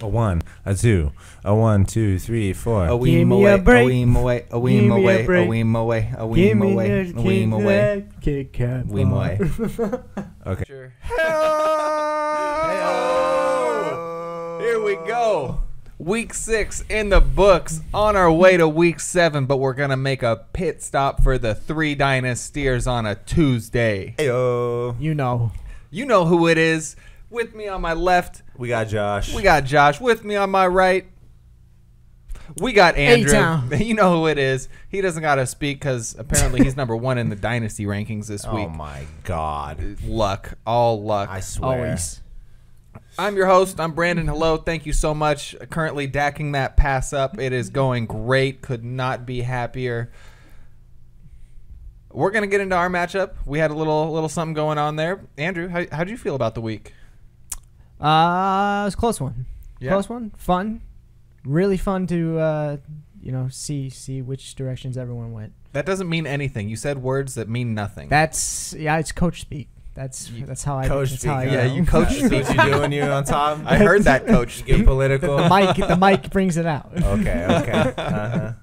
A 1, a 2, a 1, 2, 3, 4. A weem away, a weem away, a weem away, a weem away, a weem away, a weem away, Kit Kat weem away. Okay. Sure. Here we go. Week 6 in the books, on our way to week 7, but we're going to make a pit stop for the 3Dynasteers on a Tuesday. Heyo. You know. You know who it is. With me on my left, We got Josh. we got Josh. With me on my right, we got Andrew. A-Town. You know who it is. He doesn't got to speak because apparently he's number 1 in the Dynasty rankings this week. Oh my God. Luck. All luck. I swear. Always. I'm your host. I'm Brandon. Hello. Thank you so much. Currently dacking that pass up. It is going great. Could not be happier. We're going to get into our matchup. We had a little something going on there. Andrew, how'd you feel about the week? It was a close one. Yeah. Close one. Fun. Really fun to see which directions everyone went. That doesn't mean anything. You said words that mean nothing. It's coach speak. That's how I Coach that's speak. how I Yeah, go. you coach That's speak. what you do when you're on top. I heard that, coach. Get political. the mic brings it out. Okay. Uh-huh.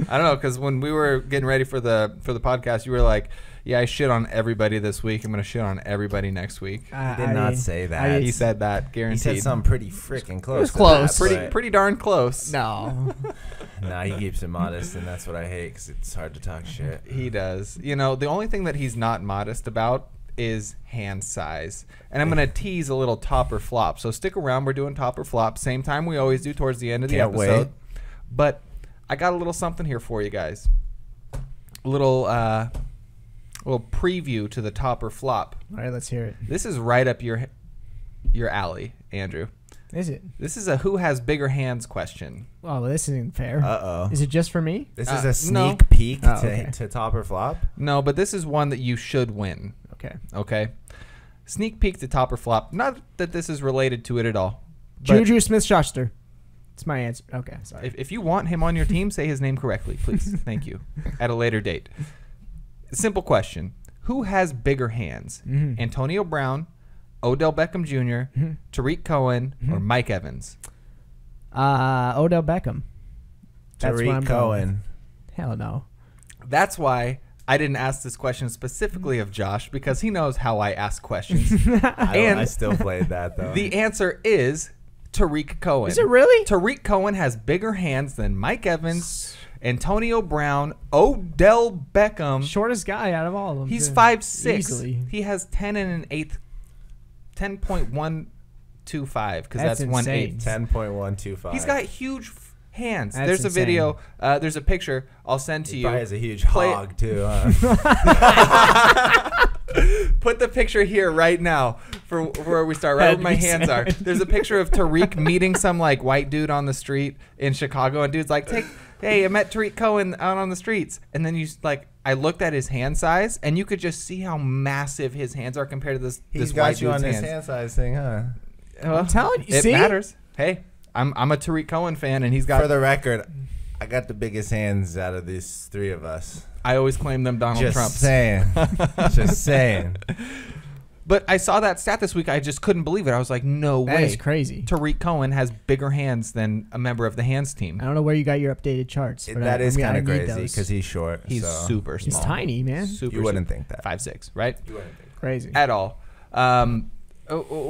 I don't know, because when we were getting ready for the podcast, you were like, yeah, I shit on everybody this week. I'm going to shit on everybody next week. He did not say that. He said that, He guaranteed. said something pretty freaking close. It was to close. that, pretty darn close. No. Nah, he keeps it modest, and that's what I hate because it's hard to talk shit. He does. You know, the only thing that he's not modest about is hand size. And I'm going to tease a little top or flop. So stick around. We're doing top or flop. Same time we always do towards the end of the Can't episode. wait. But I got a little something here for you guys. A little preview to the top or flop. All right, let's hear it. This is right up your alley, Andrew. Is it? This is a who has bigger hands question. Oh, well, this isn't fair. Uh-oh. Is it just for me? This is a no. sneak peek Oh, okay. to top or flop? No, but this is one that you should win. Okay. Okay? Sneak peek to top or flop. Not that this is related to it at all. but Juju Smith-Schuster. It's my answer. Okay, sorry. If you want him on your team, say his name correctly, please. Thank you. At a later date. Simple question. Who has bigger hands? Mhm. Antonio Brown, Odell Beckham Jr., Mhm. Tariq Cohen, or Mike Evans? Odell Beckham. That's what I'm Tariq going Cohen. with. Hell no. That's why I didn't ask this question specifically of Josh, because he knows how I ask questions. I still played that, though. The answer is Tariq Cohen. Is it really? Tariq Cohen has bigger hands than Mike Evans, Antonio Brown, Odell Beckham. Shortest guy out of all of them. He's too. 5'6". Easily. He has 10.125 because That's that's 1/8. insane. 10.125. He's got huge hands. That's There's a insane. video. There's a picture. I'll send to He you. probably has a huge Play it. hog, too, huh? Put the picture here right now for where we start, right where That'd my be hands are. sad. There's a picture of Tariq meeting some like white dude on the street in Chicago, and dude's like, hey, I met Tariq Cohen out on the streets. And then I looked at his hand size, and you could just see how massive his hands are compared to this He's white got you dude's on his hands. hand size thing, huh? Well, I'm telling you, it see? matters. Hey, I'm a Tariq Cohen fan, and he's got. For the record, I got the biggest hands out of these three of us. I always claim them Donald Just Trump's. saying. Just saying. But I saw that stat this week. I just couldn't believe it. I was like, no That way. is crazy. Tariq Cohen has bigger hands than a member of the hands team. I don't know where you got your updated charts. But That is I kind of need crazy those. because he's short. He's so. super small. He's tiny, man. Super. You wouldn't think that. 5'6", right? You wouldn't think Crazy. At all.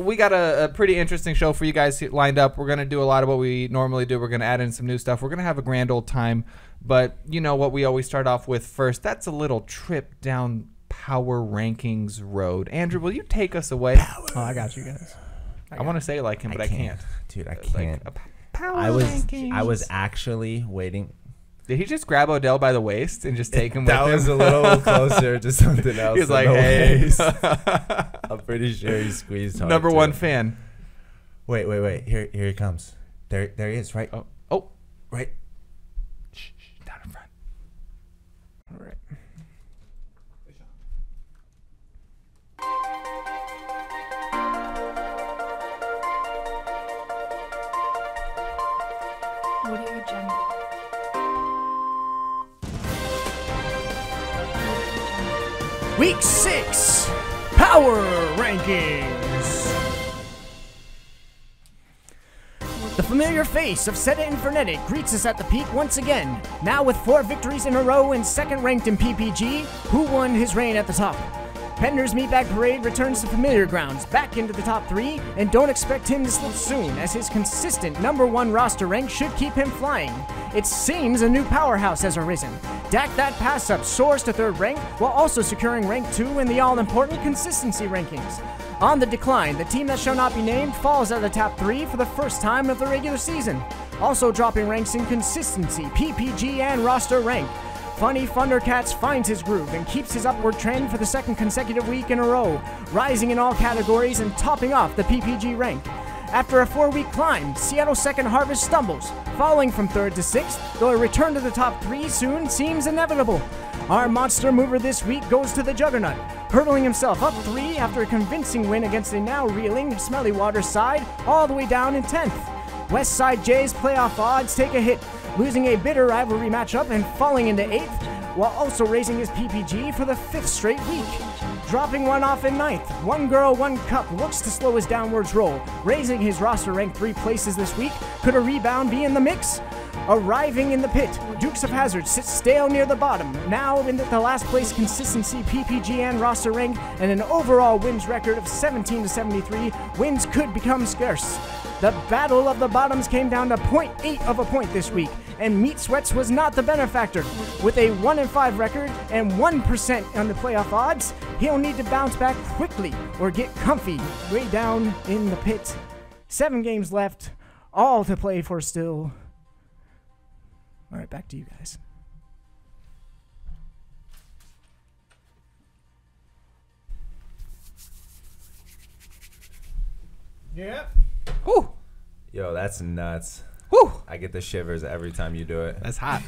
We got a pretty interesting show for you guys lined up. We're going to do a lot of what we normally do. We're going to add in some new stuff. We're going to have a grand old time. But you know what we always start off with first? That's a little trip down Power Rankings road. Andrew, will you take us away? Oh, I got you guys. I want to say it like him, but I can't. Dude, I Like, can't. Power I Rankings. was actually waiting. Did he just grab Odell by the waist and just take him That with was him? a little closer to something else. He was like, than hey. waist. I'm pretty sure he squeezed hard. Number too. one fan. Wait. Here he comes. There he is, right? Oh. Right. Shh, down in front. All right. Audio Jungle. Week 6 Power Rankings. The familiar face of Seta Infernetic greets us at the peak once again. Now with 4 victories in a row and second ranked in PPG, who won his reign at the top? Pender's Meatbag Parade returns to familiar grounds, back into the top 3, and don't expect him to slip soon, as his consistent #1 roster rank should keep him flying. It seems a new powerhouse has arisen. Dak That Pass Up soars to 3rd rank, while also securing rank 2 in the all-important consistency rankings. On the decline, the team that shall not be named falls out of the top 3 for the first time of the regular season. Also dropping ranks in consistency, PPG, and roster rank. Funny Thundercats finds his groove and keeps his upward trend for the 2nd consecutive week in a row, rising in all categories and topping off the PPG rank. After a 4-week climb, Seattle Second Harvest stumbles, falling from 3rd to 6th, though a return to the top 3 soon seems inevitable. Our monster mover this week goes to the Juggernaut, hurdling himself up 3 after a convincing win against a now reeling Smelly Water side, all the way down in 10th. West Side Jays playoff odds take a hit, losing a bitter rivalry matchup and falling into 8th, while also raising his PPG for the 5th straight week. Dropping one off in 9th, One Girl, One Cup looks to slow his downwards roll, raising his roster rank 3 places this week. Could a rebound be in the mix? Arriving in the pit, Dukes of Hazzard sits stale near the bottom, now in the last place consistency, PPG, and roster rank, and an overall wins record of 17-73. Wins could become scarce. The battle of the bottoms came down to 0.8 of a point this week, and Meat Sweats was not the benefactor. With a 1-5 record and 1% on the playoff odds, he'll need to bounce back quickly or get comfy way down in the pit. 7 games left, all to play for still. All right, back to you guys. Yeah. Whew. Yo, that's nuts. Whew. I get the shivers every time you do it. That's hot.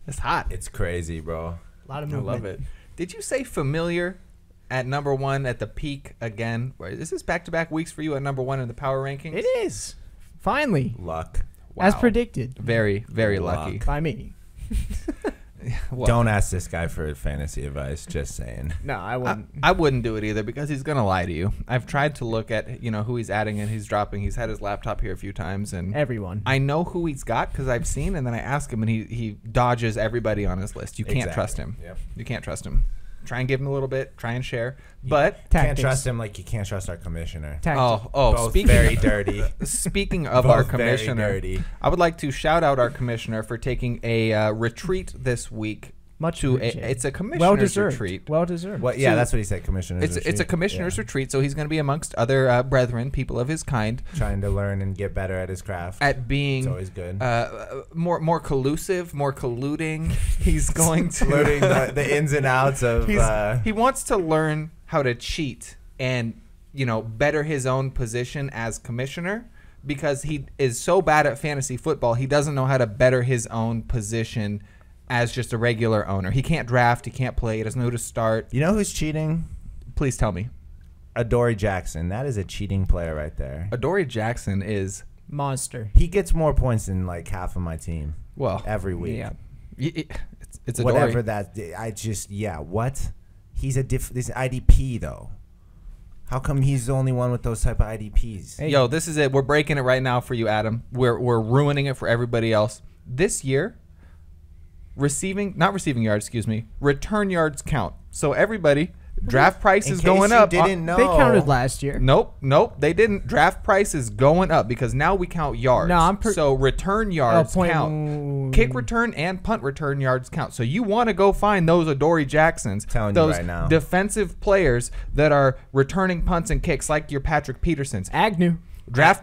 That's hot. It's crazy, bro. A lot of I movement. love it. Did you say familiar at #1 at the peak again? Is this back-to-back weeks for you at #1 in the power rankings? It is. Finally. Luck. As Wow. predicted Very, very Luck. lucky. by me. Well, Don't ask this guy for fantasy advice. Just saying. No, I wouldn't. I wouldn't do it either because he's gonna lie to you. I've tried to look at who he's adding and he's dropping. He's had his laptop here a few times and Everyone. I know who he's got because I've seen, and then I ask him and he dodges everybody on his list. You can't Exactly. trust him. Yep. You can't trust him. Try and give him a little bit. Try and share, but Can't Tactics. trust him like you can't trust our commissioner. Tactics. Both speaking very dirty. Speaking of Both our very commissioner, dirty. I would like to shout out our commissioner for taking a retreat this week. Much to appreciated. it's a commissioner's well deserved. retreat. Well deserved. What? Yeah, So- that's what he said. Commissioner. It's a commissioner's retreat, so he's going to be amongst other brethren, people of his kind, Trying to learn and get better at his craft. at being It's always good. more collusive, more colluding. He's going to Learning the ins and outs of. he wants to learn how to cheat and better his own position as commissioner because he is so bad at fantasy football. He doesn't know how to better his own position as just a regular owner. He can't draft. He can't play. He doesn't know who to start. You know who's cheating? Please tell me. Adoree Jackson. That is a cheating player right there. Adoree Jackson is, Monster. He gets more points than like half of my team well, every week. yeah. It's Adoree. Whatever that. What? He's this IDP though. How come he's the only one with those type of IDPs? Hey. Yo, this is it. We're breaking it right now for you, Adam. We're ruining it for everybody else. This year, return yards count. So everybody, draft price In is case going you up. Didn't know. They counted last year. Nope, they didn't. Draft price is going up because now we count yards. No, so return yards point- count. Kick return and punt return yards count. So you want to go find those Adoree Jacksons, Telling you those right now. defensive players that are returning punts and kicks like your Patrick Petersons. Agnew. Draft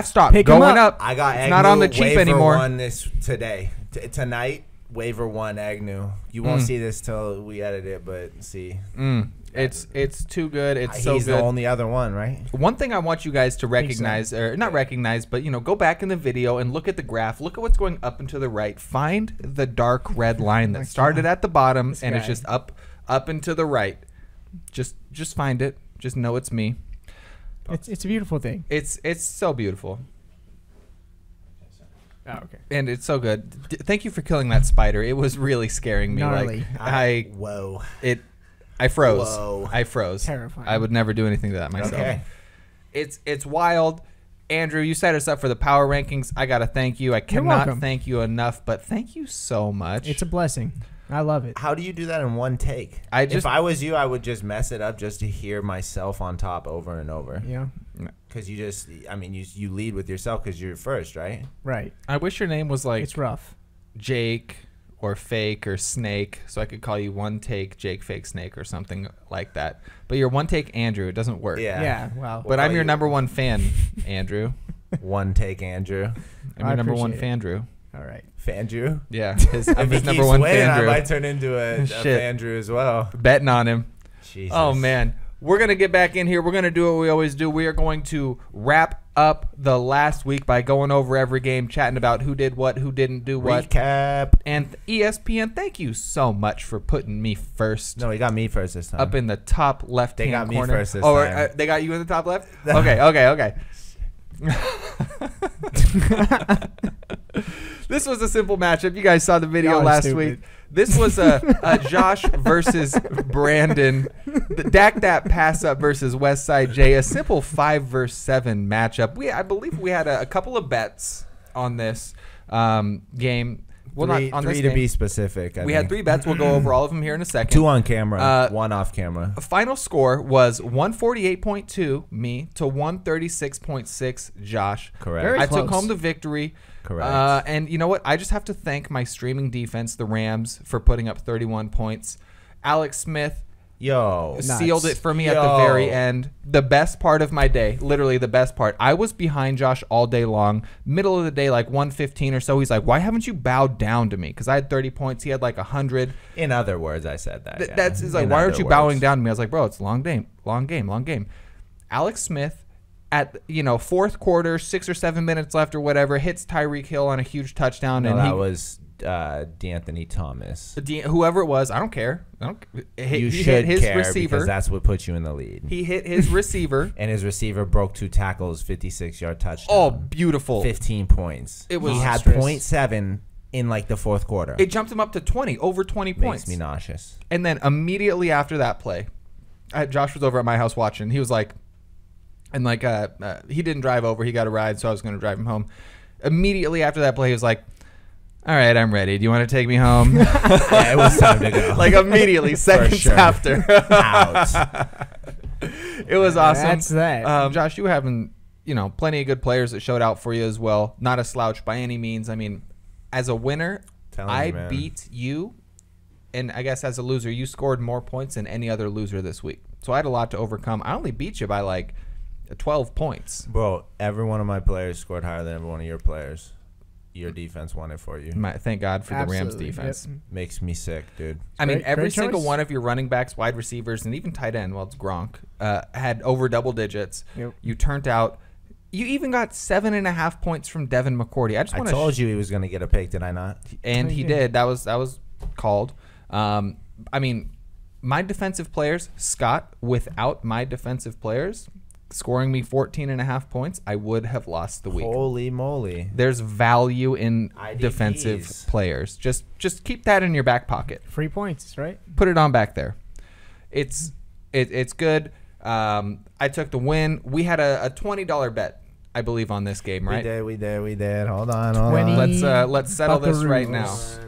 stock Pick 'em going up. up. I got It's Agnew not on the cheap waiver anymore. One today. Tonight, waiver 1 Agnew. You won't see this till we edit it, but see. It's too good. It's so He's good. the only other one, right? One thing I want you guys to recognize, or not recognize, but go back in the video and look at the graph. Look at what's going up and to the right. Find the dark red line that started at the bottom and it's guy. just up and to the right. Just find it. Just know it's me. It's a beautiful thing. It's so beautiful. Oh, okay. And it's so good. Thank you for killing that spider. It was really scaring me. Gnarly. Like Whoa. I froze. Whoa. I froze. Terrifying. I would never do anything to that myself. Okay. It's wild. Andrew, you set us up for the power rankings. I got to thank you. I cannot welcome. thank you enough, but thank you so much. It's a blessing. I love it. How do you do that in one take? If I was you, I would just mess it up just to hear myself on top over and over. Yeah. Because you lead with yourself because you're first, right? Right. I wish your name was like It's rough. Jake or Fake or Snake, so I could call you One Take Jake Fake Snake or something like that. But you're One Take Andrew. It doesn't work. Yeah. Wow. But I'm your number one fan, Andrew. One take Andrew. I'm your number one appreciate it. Fandrew. All right. Fandrew? Yeah. If I'm he his number keeps one winning, I Fandrew. might turn into a Fandrew as well. Betting on him. Jesus. Oh, man. We're going to get back in here. We're going to do what we always do. We are going to wrap up the last week by going over every game, chatting about who did what, who didn't do what. Recap. And ESPN, thank you so much for putting me first. No, he got me first this time. Up in the top left-hand They got me corner. first this time. They got you in the top left? Okay. This was a simple matchup. You guys saw the video Y'all last stupid. week. This was a Josh versus Brandon. The Dak that pass up versus West Side J. A simple 5 versus 7 matchup. I believe we had a couple of bets on this game. Well, not on this three to game. be specific. We had 3 bets. We'll go over all of them here in a second. 2 on camera, 1 off camera. Final score was 148.2 me to 136.6 Josh. Correct. Very I close. took home the victory. Correct. And you know what? I just have to thank my streaming defense, the Rams, for putting up 31 points. Alex Smith sealed it for me at the very end. The best part of my day, literally the best part. I was behind Josh all day long. Middle of the day, like 1:15 or so, he's like, "Why haven't you bowed down to me?" Because I had 30 points. He had like 100. In other words, I said that. Yeah. That's he's like, "Why aren't you bowing down to me?" I was like, "Bro, it's a long game." Alex Smith at fourth quarter, 6 or 7 minutes left or whatever, hits Tyreek Hill on a huge touchdown, and that was D'Anthony Thomas. Whoever it was, I don't care. You he should hit his care receiver. because that's what puts you in the lead. He hit his receiver. And his receiver broke 2 tackles, 56-yard touchdown. Oh, beautiful! 15 points. It was he had monstrous. 0.7 in like the fourth quarter. It jumped him up to 20, over 20 points. Makes me nauseous. And then immediately after that play, Josh was over at my house watching. He was like, and like he didn't drive over. He got a ride, so I was going to drive him home. Immediately after that play, he was like, "All right, I'm ready. Do you want to take me home?" Yeah, it was time to go. Like immediately, seconds sure. after. Out. It was awesome. That's that. Josh, you were having plenty of good players that showed out for you as well. Not a slouch by any means. I mean, as a winner, I beat you, and I guess as a loser, you scored more points than any other loser this week. So I had a lot to overcome. I only beat you by like 12 points. Bro, every one of my players scored higher than every one of your players. Your defense won it for you. Thank God for the Rams Absolutely. defense. Yep. Makes me sick, dude. I mean, Great- every great single choice. one of your running backs, wide receivers, and even tight end, well, it's Gronk, had over double digits. Yep. You turned out. You even got 7.5 points from Devin McCourty. I just I want told you he was going to get a pick, did I not? and he did. That was called. I mean, my defensive players, Scott, without my defensive players scoring me 14.5 points, I would have lost the week. Holy moly. There's value in IDPs. defensive players. Just keep that in your back pocket. Free points, right? Put it on back there. It's good. I took the win. We had a $20 bet, I believe, on this game, right? We did. Hold on. 20. Let's settle this right now. Buckaroos.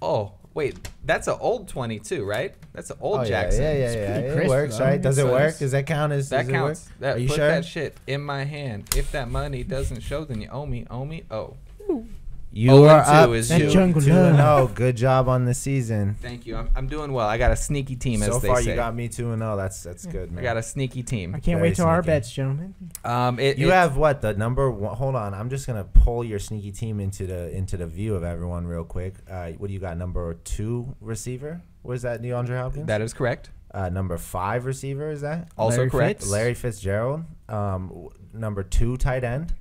Oh, wait, that's an old 22, right? That's an old Oh, Jackson. Yeah. pretty It crisp, works, though. right? Does it So work? Does that count as That does it counts. work? Are you Put sure? that shit in my hand. If that money doesn't show, then you owe me. Oh. You 0 are and 2 up is That you. jungle 2-0. love. Good job on the season. Thank you. I'm doing well. I got a sneaky team, as So they far, say. you got me 2-0. That's good, man. I got a sneaky team. I can't Very wait till our sneaky. bets, gentlemen. You have what, the number one? Hold on, I'm just gonna pull your sneaky team into the view of everyone real quick. What do you got? Number 2 receiver? Was that DeAndre Hopkins? That is correct. Number 5 receiver, is that Also Larry correct. Fitz. Larry Fitzgerald? Number 2 tight end.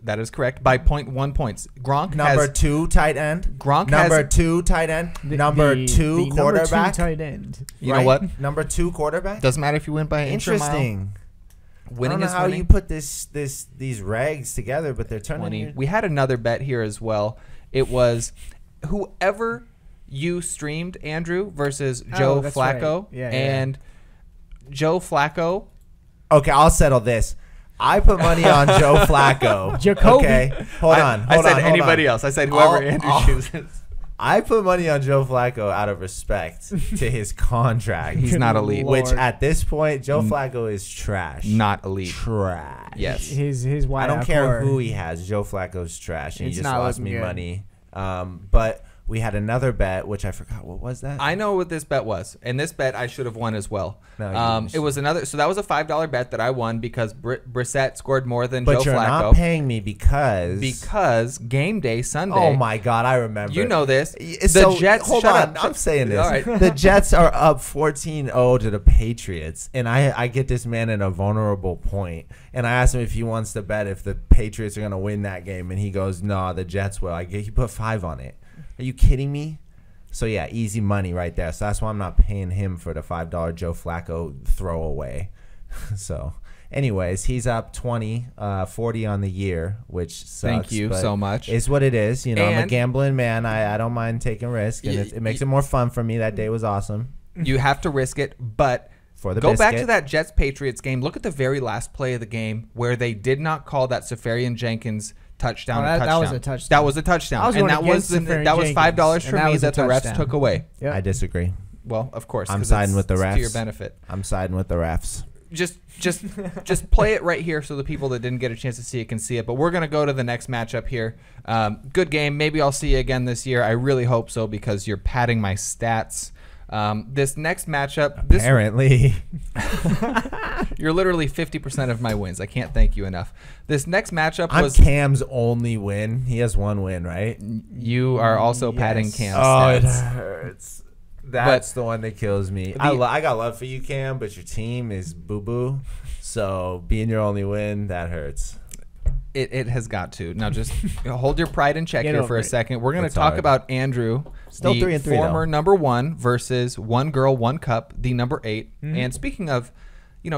That is correct by 0.1 points. Gronk Number has 2 tight end. Gronk Number has 2 tight end. Number 2 the number quarterback. 2 tight end. You know what? Number 2 quarterback. Doesn't matter if you win by an inch or mile. Interesting. Winning I don't know is how winning. you put these rags together, but they're turning. 20. We had another bet here as well. It was whoever you streamed, Andrew, versus Joe that's Flacco. right. Yeah, and Joe Flacco. Okay, I'll settle this. I put money on Joe Flacco. Jacoby. Okay, hold on. I said anybody else. I said whoever Andrew chooses. I put money on Joe Flacco out of respect to his contract. He's not elite. Lord. Which at this point, Joe Flacco is trash. Not elite. Trash. Yes. His wide I don't out care core. who he has. Joe Flacco's trash, and he It's just not lost looking me good. money. But we had another bet, which I forgot. What was that? I know what this bet was, and this bet I should have won as well. No, you didn't. It was another. So that was a $5 bet that I won because Brissett scored more than but Joe you're Flacco. not paying me because game day Sunday. oh my God, I remember. You know this. So, The Jets. Hold shut on, up. I'm saying this. All right. The Jets are up 14-0 to the Patriots, and I get this man in a vulnerable point, and I asked him if he wants to bet if the Patriots are going to win that game, and he goes, "No, the Jets will." He put 5 on it. Are you kidding me? So yeah, easy money right there. So that's why I'm not paying him for the $5 Joe Flacco throwaway. So, anyways, he's up 40 on the year, which sucks. Thank you but so much. It's what it is. You know, I'm a And- gambling man. I don't mind taking risks, and it makes it more fun for me. That day was awesome You have to risk it, but for the go back to biscuit. that Jets-Patriots game. Look at the very last play of the game where they did not call that Safarian Jenkins touchdown. Oh, that was a touchdown. That was a touchdown, I was and going that was against Safarian that was $5 Jenkins, for and that me was a that the refs touchdown. took away. Yep. I disagree. Well, of course, I'm 'cause siding with the it's refs. to your benefit. I'm siding with the refs. Just play it right here so the people that didn't get a chance to see it can see it. But we're gonna go to the next matchup here. Good game. Maybe I'll see you again this year. I really hope so because you're padding my stats. This next matchup, Apparently. you're literally 50% of my wins. I can't thank you enough. This next matchup I'm was Cam's only win. He has 1 win, right? you are also padding Yes. Cam's Oh, it stats. hurts. That's the one that kills me. I got love for you, Cam, but your team is boo-boo. So being your only win, that hurts. It has got to. Now just hold your pride in check Get here over for a it. second. We're going to It's talk hard. about Andrew, Still the 3-3 former though. number 1 versus one girl, one cup, the number 8. Mm-hmm. And speaking of,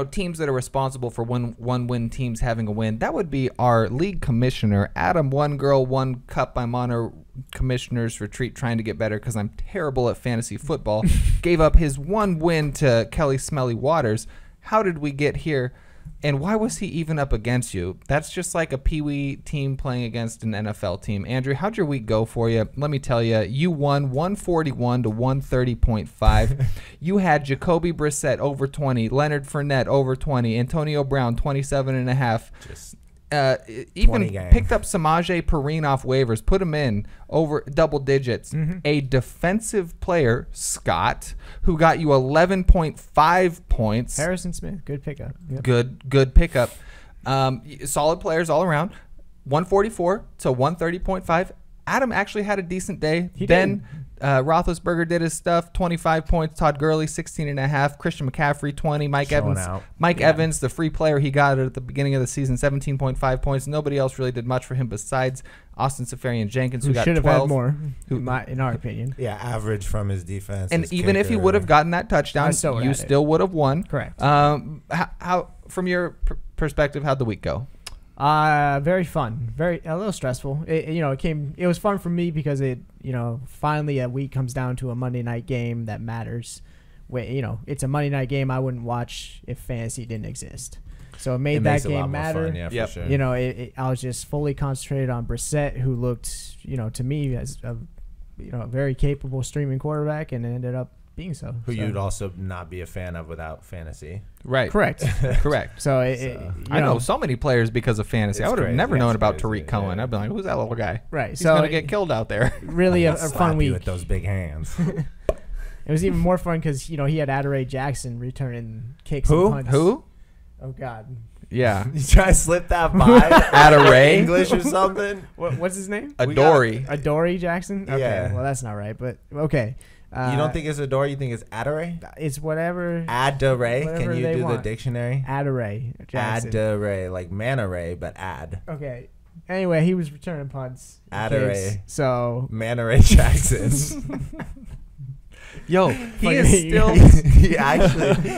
teams that are responsible for one-win teams having a win, that would be our league commissioner, Adam. One girl, one cup. I'm on a commissioner's retreat trying to get better because I'm terrible at fantasy football. Gave up his 1 win to Kelly Smelly Waters. How did we get here? And why was he even up against you? That's just like a peewee team playing against an NFL team. Andrew, how'd your week go for you? Let me tell you, you won 141 to 130.5. You had Jacoby Brissett over 20, Leonard Fournette over 20, Antonio Brown 27.5. Just Even 20 gang. picked up Samaje Perine off waivers, put him in over double digits. A defensive player, Scott, who got you 11.5 points. Harrison Smith, good pickup. Yep. Good pickup. Solid players all around. 144 to 130.5. Adam actually had a decent day. He Ben Roethlisberger did his stuff. 25 points. Todd Gurley 16.5. Christian McCaffrey 20. Mike Showing Evans. out. Mike Yeah. Evans, the free player he got at the beginning of the season, 17.5 points. Nobody else really did much for him besides Austin Safarian Jenkins, who Who got should have 12. had more, Who- in our opinion. Yeah, average from his defense. And his even if he kicker. would have gotten that touchdown, I still would you have had it. still would have won. Correct. How from your perspective, how'd the week go? Very fun. A little stressful. It was fun for me because finally a week comes down to a Monday night game that matters. It's a Monday night game I wouldn't watch if fantasy didn't exist. So it made It that makes it a lot game more matter. fun, yeah, Yep. for sure. I was just fully concentrated on Brissett, who looked, to me as a very capable streaming quarterback, and it ended up being so. Who So- you'd also not be a fan of without fantasy. Right. Correct. Correct. So I know so many players because of fantasy. It's I would have crazy. never Yeah, known it's about crazy. Tariq Cohen. Yeah. I'd be like, who's that little guy? right. He's So gonna get killed out there. really a Slap fun you week. with those big hands. It was even more fun because he had Adoree Jackson returning kicks Who? and punts. Who? Oh God. Yeah. You try to slip that by Adoree? English or something? What's his name? Adoree. Adoree Jackson. Okay. Yeah. Well, that's not right, but okay. You don't think it's Adore? You think it's Adoree? It's whatever. Adoree. Whatever Can you they do want. the dictionary? Adoree Jackson. Adoree, like manta ray, but ad. Okay. Anyway, he was returning punts. and Adoree. kicks, So Manta Ray Jackson. Yo, he is Fucking- still.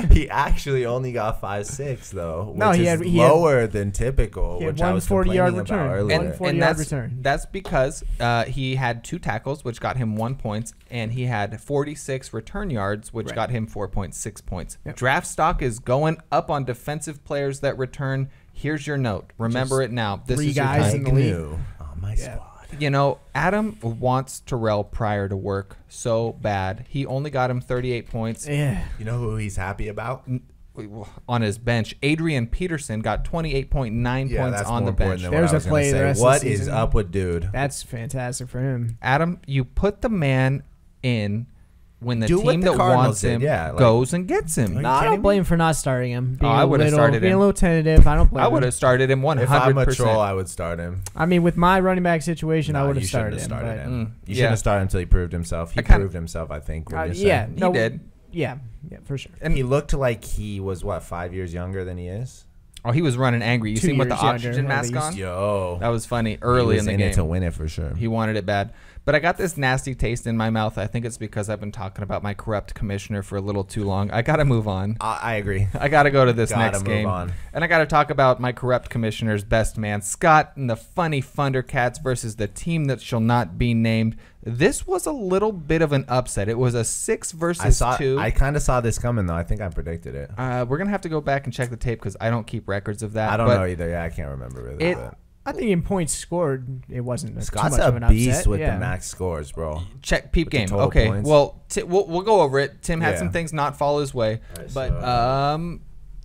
he actually only got 5.6 though, which No, he is had lower than typical, he had which I one was 40-yard complaining about return. earlier. One 40-yard that's, return. That's because he had 2 tackles, which got him 1 point, and he had 46 return yards, which Right. got him 4.6 points. Yep. Draft stock is going up on defensive players that return. Here's your note. Remember it now. This 3 is your guys time. in the league. On my squad. You know, Adam wants Terrell Pryor to work so bad. He only got him 38 points Yeah. You know who he's happy about? on his bench. Adrian Peterson got 28.9 points that's on more the bench. important than There's what I a was gonna play the say. rest of the What is season. up with dude? That's fantastic for him. Adam, you put the man in when the Do what team the that Cardinals wants him did, yeah, like- goes and gets him. No, I kidding don't me? blame him for not starting him. Being I would've started being him. a little tentative. I don't blame I him. would have started him 100%. If I'm a troll, I would start him. I mean, with my running back situation, I No, would have you shouldn't started have him. started but- him. You yeah. shouldn't have started until he proved himself. He I kinda- proved himself, I think. Would you yeah, say? He did. Yeah, for sure. And He looked like he was, what, 5 years younger than he is? oh, he was running angry. You 2 see him with the years younger, oxygen at mask least. on? Yo. That was funny early he was in the in game. it to win it for sure. He wanted it bad. But I got this nasty taste in my mouth. I think it's because I've been talking about my corrupt commissioner for a little too long. I got to move on. I agree. I got to go to this Gotta next move game. on. And I got to talk about my corrupt commissioner's best man, Scott, and the funny Thundercats versus the team that shall not be named. This was a little bit of an upset. It was a 6 versus 2. I kind of saw this coming, though. I think I predicted it. We're going to have to go back and check the tape because I don't keep records of that. I don't but know either. Yeah, I can't remember really. It- but I think in points scored, it wasn't too Scott's much of an a upset. beast with yeah. the max scores, bro. Check peep With the game. total Okay. points. Well, we'll go over it. Tim had Yeah. some things not fall his way, Alright, but so-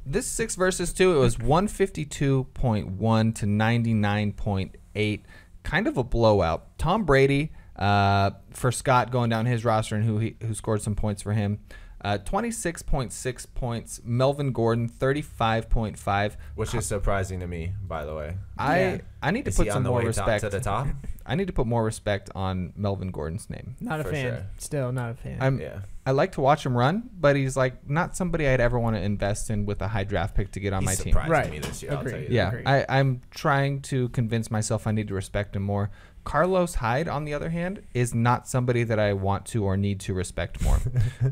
this 6 versus 2, it was 152.1 to 99.8, kind of a blowout. Tom Brady for Scott going down his roster and who scored some points for him. 26.6 points. Melvin Gordon 35.5. Which is surprising to me, by the way. I need to Is put he on some the more way respect to the top? I need to put more respect on Melvin Gordon's name. Not a For fan. sure. Still not a fan. Yeah. I like to watch him run, but he's like not somebody I'd ever want to invest in with a high draft pick to get on He my team. surprised Right. me this year. I'll tell Agreed. you Yeah, Agreed. I'm trying to convince myself I need to respect him more. Carlos Hyde, on the other hand, is not somebody that I want to or need to respect more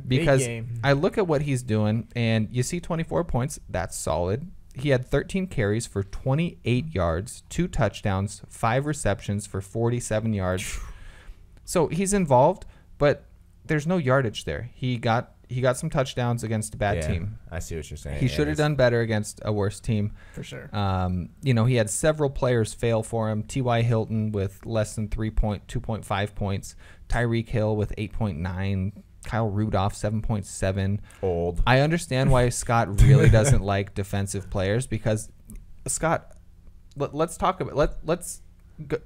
because game. I look at what he's doing and you see 24 points. That's solid. He had 13 carries for 28 yards, 2 touchdowns, 5 receptions for 47 yards. So he's involved, but there's no yardage there. He got some touchdowns against a bad Yeah, team. I see what you're saying. He Yeah, should have he's- done better against a worse team. For sure. He had several players fail for him. T.Y. Hilton with less than 2.5 points. Tyreek Hill with 8.9. Kyle Rudolph 7.7. old. I understand why Scott really doesn't like defensive players because Scott, let's talk about let's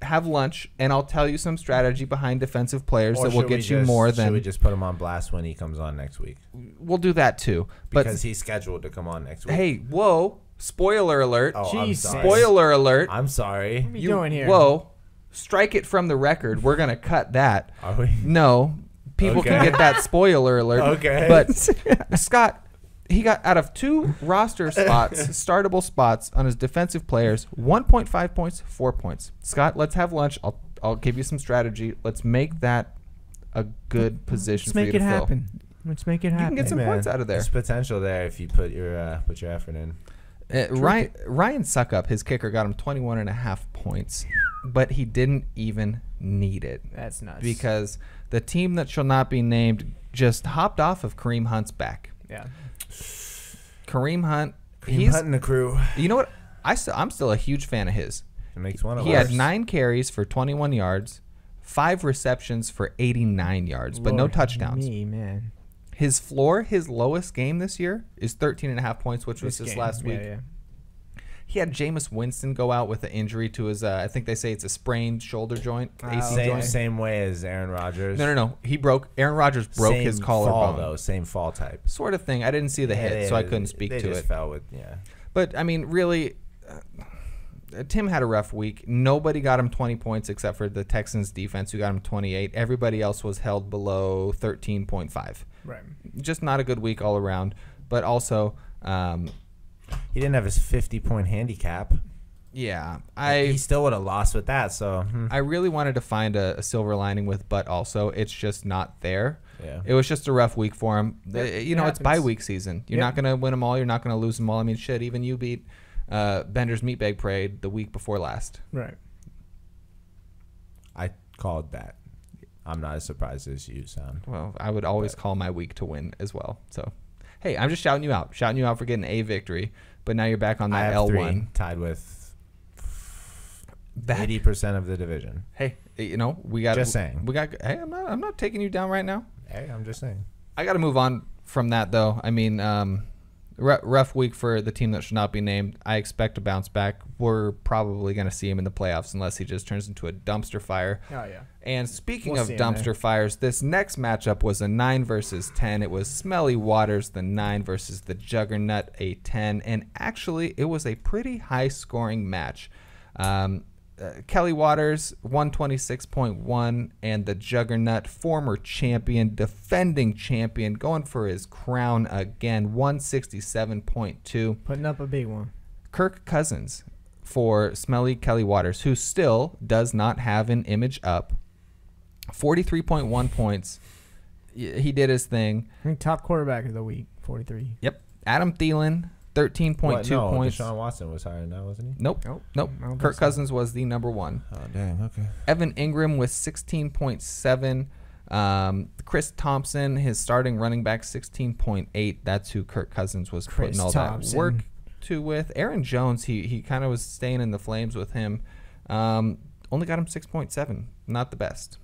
have lunch and I'll tell you some strategy behind defensive players Or that will should we get you just- more Should than we just put him on blast when he comes on next week? we'll do that too. But Because he's scheduled to come on next week. hey, whoa! Spoiler alert! Oh, I'm Jeez. sorry. Spoiler alert! I'm sorry. What are you doing here? Whoa! Strike it from the record. We're gonna cut that. Are we? No, people can Okay. get that spoiler alert. Okay. But Scott, he got out of 2 roster spots, startable spots on his defensive players, 1.5 points, 4 points. Scott, let's have lunch. I'll give you some strategy. Let's make that a good position Let's for you make to it fill. happen. Let's make it You can happen. get some Man, points out of there. There's potential there if you put your effort in. Ryan Suckup, his kicker, got him 21.5 points, but he didn't even need it. That's nuts. Because the team that shall not be named just hopped off of Kareem Hunt's back. yeah. Kareem Hunt, He's hunting the crew. you know what? I'm still a huge fan of his. It makes one of He us. had 9 carries for 21 yards, 5 receptions for 89 yards, but no Lord, touchdowns. Me, man. His floor, his lowest game this year is 13.5 points, which was This his game. last week. Yeah. He had Jameis Winston go out with an injury to his, I think they say it's a sprained shoulder joint, AC same joint. same way as Aaron Rodgers. No. Aaron Rodgers broke Same his fall, collarbone. though. Same fall type. Sort of thing. I didn't see the hit, so I couldn't speak they to just it. Fell with yeah. But, I mean, really, Tim had a rough week. Nobody got him 20 points except for the Texans defense, who got him 28. Everybody else was held below 13.5. Right. Just not a good week all around. But also, He didn't have his 50-point handicap. yeah, He still would have lost with that. So I really wanted to find a silver lining with, but also it's just not there. yeah. It was just a rough week for him. Yep, It's happens. bye week season. You're Yep. not going to win them all. You're not going to lose them all. I mean, shit, even you beat Bender's Meatbag Parade the week before last. Right. I called that. I'm not as surprised as you sound. Well, I would always call my week to win as well. So, hey, I'm just shouting you out for getting a victory. but now you're back on I that have L1. 3, tied with 80% of the division. Hey, you know, we got Just saying. Hey, I'm not taking you down right now. Hey, I'm just saying. I got to move on from that, though. I mean, rough week for the team that should not be named. I expect to bounce back. We're probably going to see him in the playoffs unless he just turns into a dumpster fire. Oh, yeah. And speaking We'll of see him dumpster there. fires, this next matchup was a 9 versus 10. It was Smelly Waters, the 9 versus the Juggernaut, a 10. And actually, it was a pretty high-scoring match. Kelly Waters, 126.1, and the Juggernaut, former champion, defending champion, going for his crown again, 167.2. Putting up a big one. Kirk Cousins for Smelly Kelly Waters, who still does not have an image up, 43.1 points. He did his thing. I think top quarterback of the week, 43. Yep. Adam Thielen, 13.2 no, points. Deshaun Watson was higher than that, wasn't he? Nope. Nope. Nope. I don't think Kirk so. Cousins was the number 1. Oh, dang. Okay. Evan Ingram with 16.7. Chris Thompson, his starting running back, 16.8. That's who Kirk Cousins was Chris putting all Thompson. that work to with. Aaron Jones, he kind of was staying in the flames with him. Only got him 6.7. Not the best.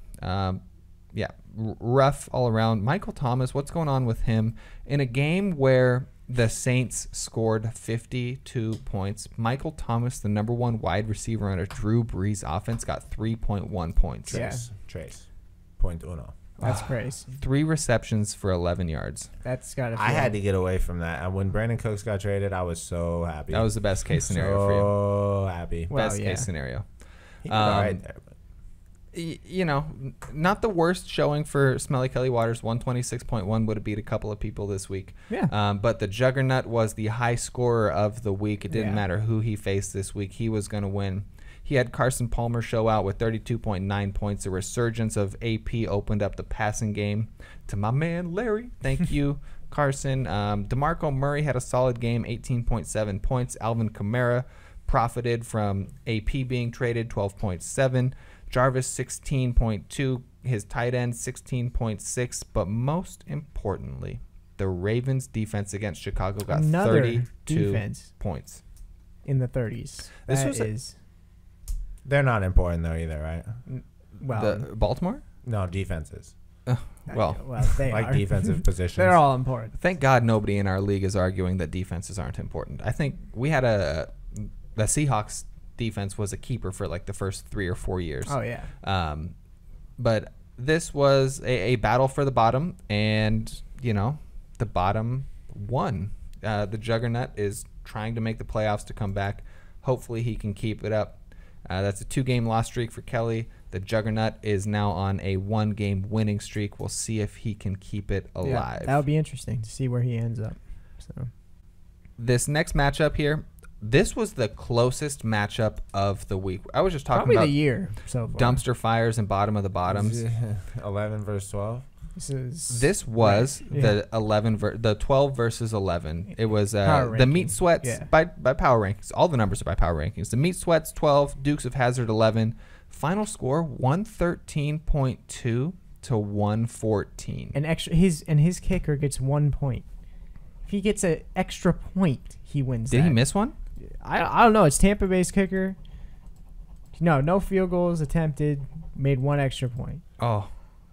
Rough all around. Michael Thomas, what's going on with him? In a game where the Saints scored 52 points, Michael Thomas, the number 1 wide receiver on a Drew Brees offense, got 3.1 points. Yeah. Trace. Point uno. That's crazy. 3 receptions for 11 yards. That's got to I had to get away from that. And when Brandon Cooks got traded, I was so happy. That was the best case scenario for you. So happy. Well, Best yeah. case scenario. He did all right there. But You know, not the worst showing for Smelly Kelly Waters. 126.1 would have beat a couple of people this week. Yeah. But the Juggernaut was the high scorer of the week. It didn't matter who he faced this week. He was going to win. He had Carson Palmer show out with 32.9 points. A resurgence of AP opened up the passing game to my man Larry. Thank you, Carson. DeMarco Murray had a solid game, 18.7 points. Alvin Kamara profited from AP being traded, 12.7. Jarvis, 16.2. His tight end, 16.6. But most importantly, the Ravens' defense against Chicago got Another 32 defense points. in the 30s. This That was is they're not important, though, either, right? well. The Baltimore? No, defenses. Well, They Like are. defensive positions. They're all important. thank God nobody in our league is arguing that defenses aren't important. I think we had the Seahawks defense was a keeper for like the first 3 or 4 years. Oh yeah. But this was a battle for the bottom, and you know the bottom won. The Juggernaut is trying to make the playoffs to come back. Hopefully he can keep it up. That's a 2-game loss streak for Kelly. The Juggernaut is now on a 1-game winning streak. We'll see if he can keep it alive. Yeah, that would be interesting to see where he ends up. So This next matchup here, this was the closest matchup of the week. I was just talking probably about the year so far. dumpster fires and bottom of the bottoms. 11 versus 12. This was Right. the the 12 versus 11. It was Power the Meat rankings. Sweats Yeah. by power rankings. All the numbers are by power rankings. The Meat Sweats 12, Dukes of Hazzard 11. Final score 113.2 to 114. an extra his kicker gets 1 point. If he gets an extra point, he wins. Did that. he miss one? I don't know. It's Tampa Bay's kicker. No field goals attempted. Made 1 extra point. Oh,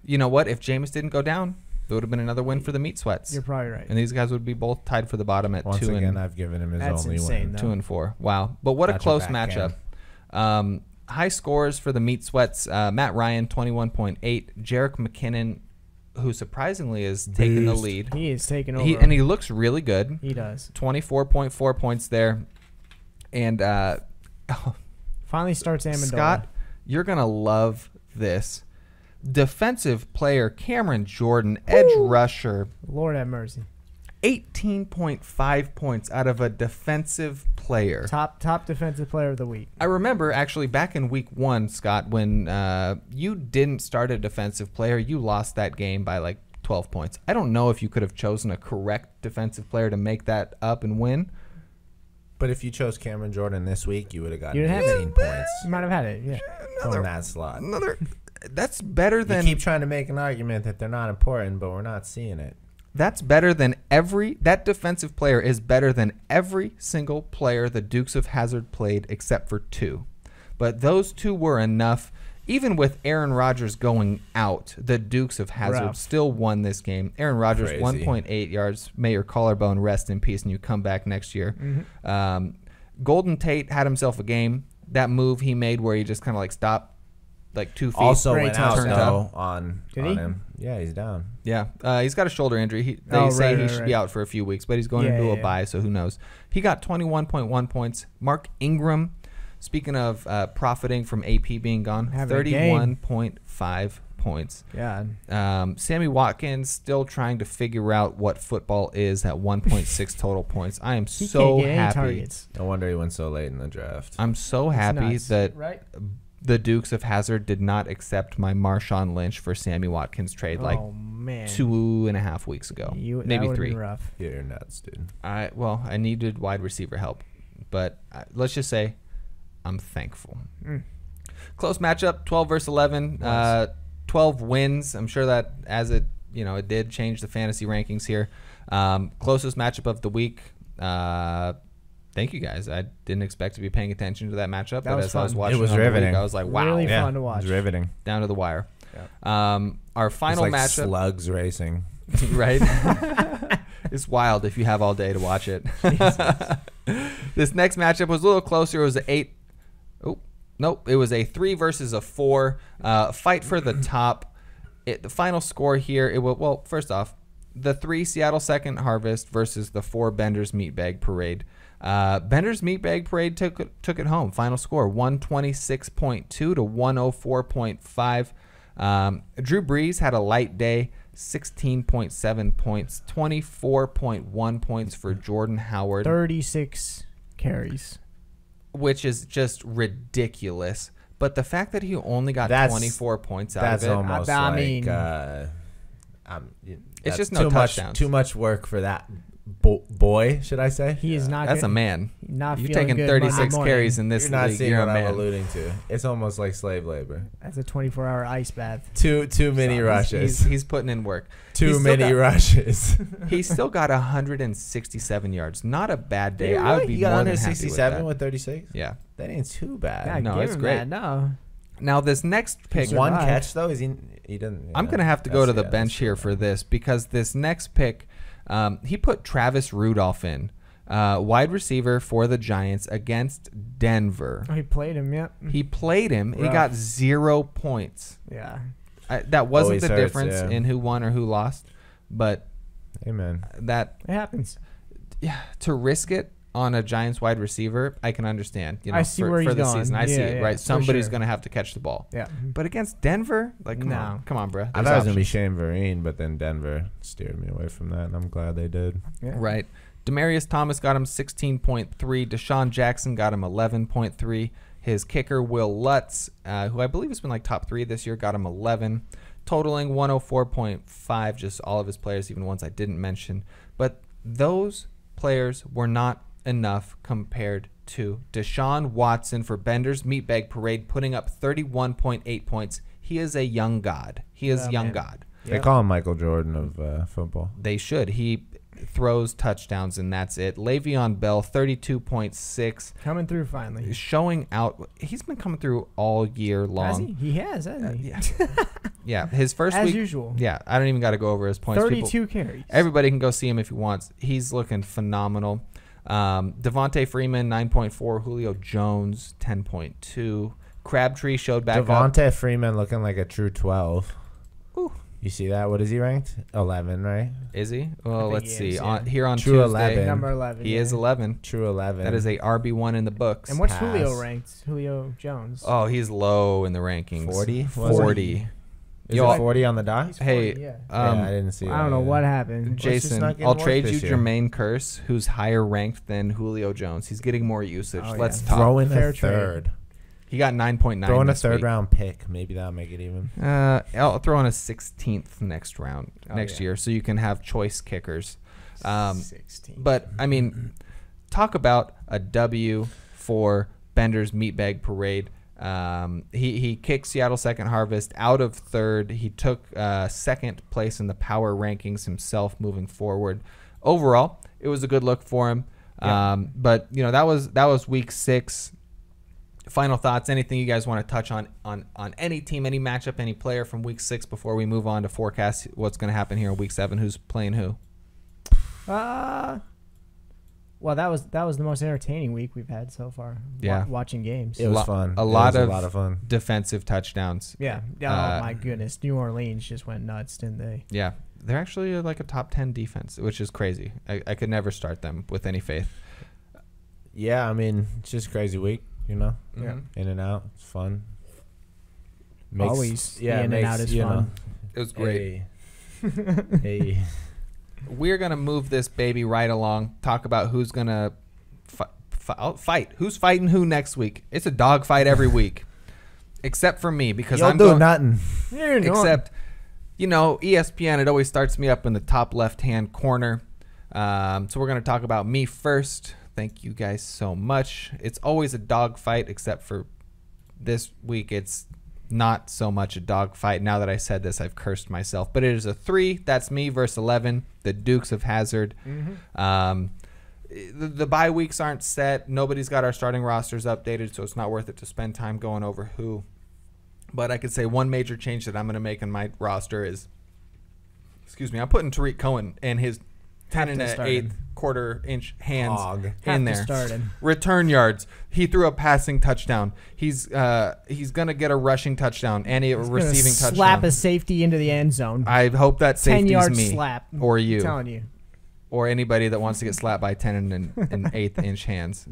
you know what? If Jameis didn't go down, it would have been another win for the Meat Sweats. You're probably right. And these guys would be both tied for the bottom at Once 2 again, and I've given him his That's only insane, win. though. 2 and 4. Wow. But what a Got your close back, matchup. High scores for the Meat Sweats. Matt Ryan, 21.8. Jarek McKinnon, who surprisingly is taking the Beast. lead. He is taking over. He looks really good. He does. 24.4 points there. And Finally starts Amendola. Scott, you're going to love this. Defensive player Cameron Jordan, edge rusher, Lord have mercy. 18.5 points out of a defensive player. Top defensive player of the week. I remember actually back in week 1, Scott, when you didn't start a defensive player, you lost that game by like 12 points. I don't know if you could have chosen a correct defensive player to make that up and win. But if you chose Cameron Jordan this week, you would have gotten You'd have 18 points You might have had it. Yeah. from that slot. That's better You than keep trying to make an argument that they're not important, but we're not seeing it. that's better than That defensive player is better than every single player the Dukes of Hazzard played except for 2. But those 2 were enough. Even with Aaron Rodgers going out, the Dukes of Hazzard still won this game. Aaron Rodgers, 1.8 yards. May your collarbone rest in peace and you come back next year. Golden Tate had himself a game. That move he made where he just kind of like stopped like 2 feet. Also Great went out though on him. Yeah, he's down. Yeah, he's got a shoulder injury. They say he should be out for a few weeks, but he's going into a bye, so who knows. He got 21.1 points. Mark Ingram, speaking of profiting from AP being gone, 31.5 points. God. Sammy Watkins still trying to figure out what football is at 1.6 total points. I am so happy. No wonder he went so late in the draft. I'm so happy that the Dukes of Hazzard did not accept my Marshawn Lynch for Sammy Watkins trade 2.5 weeks ago. Maybe 3. Rough. Yeah, you're nuts, dude. I needed wide receiver help, but let's just say I'm thankful. Close matchup, 12 versus 11. 12 wins. I'm sure that it did change the fantasy rankings here. Closest matchup of the week. Thank you guys. I didn't expect to be paying attention to that matchup, but as I was watching, it was riveting. I was like, wow, really fun to watch. It was riveting, down to the wire. Our final matchup, slugs racing, right? It's wild if you have all day to watch it. This next matchup was a little closer. It was it was a 3 versus a 4 fight for the top. The final score here, first off, the 3 Seattle Second Harvest versus the 4 Bender's Meatbag Parade. Bender's Meatbag Parade took it home. Final score 126.2 to 104.5. Drew Brees had a light day, 16.7 points, 24.1 points for Jordan Howard, 36 carries, which is just ridiculous. But the fact that he only got 24 points out of it, almost it's just no touchdowns. Too much work for that boy, should I say? He is not. That's a man. Not you're taking 36 carries in this league. You're not seeing what I'm alluding to. It's almost like slave labor. That's a 24-hour ice bath. Too many rushes. He's putting in work. Too many rushes. He still got 167 yards. Not a bad day. Yeah, I would be more than happy with 167 with 36. Yeah, that ain't too bad. Yeah, no, it's great. No. Now this next pick, one catch though. Is he didn't. I'm gonna have to go to the bench here for this because this next pick, he put Travis Rudolph in, wide receiver for the Giants against Denver. Oh, he played him. Yep. He played him. Rough. He got 0 points. Yeah. That wasn't the difference in who won or who lost, but amen. That it happens. Yeah, to risk it on a Giants wide receiver, I can understand. I see where he's for the going. Season. I see it, right? Somebody's going to have to catch the ball. Yeah. But against Denver, come on, bro. I thought it was going to be Shane Vereen, but then Denver steered me away from that, and I'm glad they did. Yeah. Right. Demarius Thomas got him 16.3. Deshaun Jackson got him 11.3. His kicker, Will Lutz, who I believe has been top 3 this year, got him 11, totaling 104.5, just all of his players, even ones I didn't mention. But those players were not enough compared to Deshaun Watson for Bender's Meatbag Parade, putting up 31.8 points. He is a young god. He is young god. They call him Michael Jordan of football. They should. He throws touchdowns, and that's it. Le'Veon Bell, 32.6. Coming through finally. Showing out. He's been coming through all year long. Has he? He has, hasn't he? Yeah. Yeah, his first week. As usual. Yeah, I don't even got to go over his points. 32 carries. Everybody can go see him if he wants. He's looking phenomenal. Devontae Freeman, 9.4. Julio Jones, 10.2. Crabtree showed back up. Devontae Freeman looking like a true 12. Ooh. You see that? What is he ranked? 11, right? Is he? Well, let's see. Yeah. Here on True Tuesday, 11. Number 11. He is 11. True 11. That is a RB1 in the books. And what's Julio ranked? Julio Jones. Oh, he's low in the rankings. 40? 40. Is it 40 on the dot? 40, hey, yeah. I didn't see that. I don't know what happened. Jason, I'll trade you Jermaine Kearse, who's higher ranked than Julio Jones. He's getting more usage. Let's talk. Throw in a third. He got 9.9. Throw in a third round pick. Maybe that'll make it even. I'll throw in a 16th next year, so you can have choice kickers. 16. But I mean, talk about a W for Bender's Meatbag Parade. He kicked Seattle Second Harvest out of third. He took second place in the power rankings himself moving forward. overall, it was a good look for him. Yeah. But that was week 6. Final thoughts, anything you guys want to touch on any team, any matchup, any player from week 6 before we move on to forecast what's going to happen here in week 7? Who's playing who? Well, that was the most entertaining week we've had so far. Yeah. Watching games. It was fun. A lot of of fun. defensive touchdowns. Yeah. Oh my goodness, New Orleans just went nuts, didn't they? Yeah. They're actually like a top 10 defense, which is crazy. I could never start them with any faith. Yeah, I mean, it's just a crazy week, Yeah. In and out. It's fun. Always in and out is fun. It was great. Hey. We're going to move this baby right along, talk about who's going to fight. Who's fighting who next week? It's a dog fight every week, except for me, because I'm doing nothing. Except, ESPN, it always starts me up in the top left-hand corner. So we're going to talk about me first. Thank you guys so much. It's always a dog fight, except for this week. It's not so much a dog fight. Now that I said this, I've cursed myself. But it is a 3. That's me versus 11, the Dukes of Hazzard. The bye weeks aren't set. Nobody's got our starting rosters updated, so it's not worth it to spend time going over who. But I could say one major change that I'm going to make in my roster is, I'm putting Tariq Cohen and his 10 and an 1/8 quarter-inch hands in there. Return yards. He threw a passing touchdown. He's gonna get a rushing touchdown and a receiving touchdown. Slap a safety into the end zone. I hope that safety's 10-yard me slap. or you. I'm telling you. Or anybody that wants to get slapped by 10 and an 1/8 inch hands.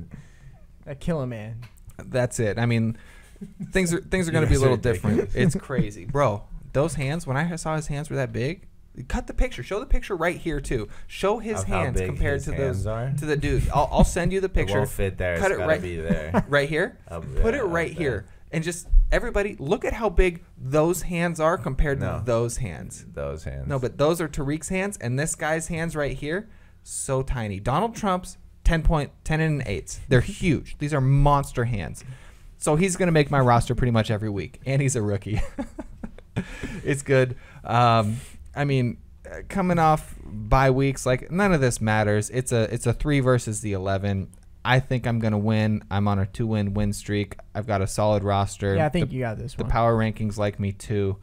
That kill a man. That's it. I mean, things are going to be a little different. It's crazy, bro. Those hands. When I saw his hands were that big. Cut the picture. Show the picture right here too. Show his hands compared to the dude. I'll send you the picture. It won't fit there. Cut it's it right be there. Right here. Put it right here, and just everybody look at how big those hands are compared to those hands. Those hands. No, but those are Tariq's hands, and this guy's hands right here, so tiny. Donald Trump's 10 and 1/8. They're huge. These are monster hands. So he's gonna make my roster pretty much every week, and he's a rookie. It's good. I mean, coming off bye weeks, like none of this matters. It's a 3 versus the 11. I think I'm gonna win. I'm on a 2-win streak. I've got a solid roster. Yeah, I think you got this one. The power rankings like me too.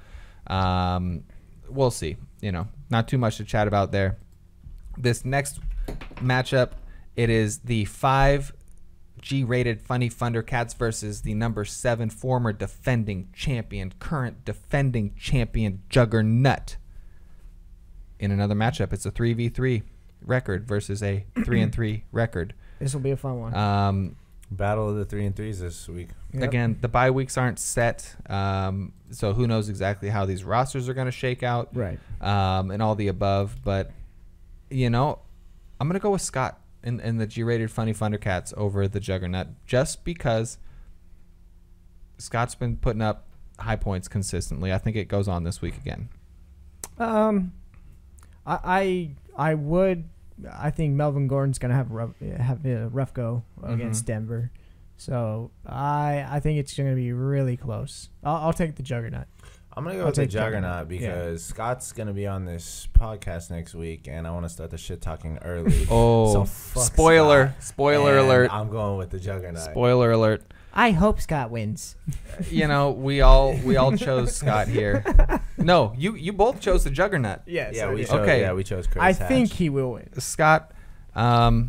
We'll see. Not too much to chat about there. This next matchup, it is the 5 G-rated Funny Thundercats versus the number 7 former current defending champion Juggernaut. In another matchup, it's a 3v3 record versus a 3-3 record. This will be a fun one. Battle of the 3 and 3s this week. Yep. Again, the bye weeks aren't set, so who knows exactly how these rosters are going to shake out, Right. And all the above. But I'm going to go with Scott in the G-rated Funny Thundercats over the Juggernaut, just because Scott's been putting up high points consistently. I think it goes on this week again. I think Melvin Gordon's gonna have a rough go against Denver, so I think it's gonna be really close. I'll take the Juggernaut. I'm gonna go with the Juggernaut because Scott's gonna be on this podcast next week, and I want to start the shit talking early. Oh, so spoiler alert! I'm going with the Juggernaut. Spoiler alert! I hope Scott wins. We all chose Scott here. No, you both chose the Juggernaut. Yes. Yeah, we chose. Okay. Yeah, we chose Chris. I think he will win. Scott, I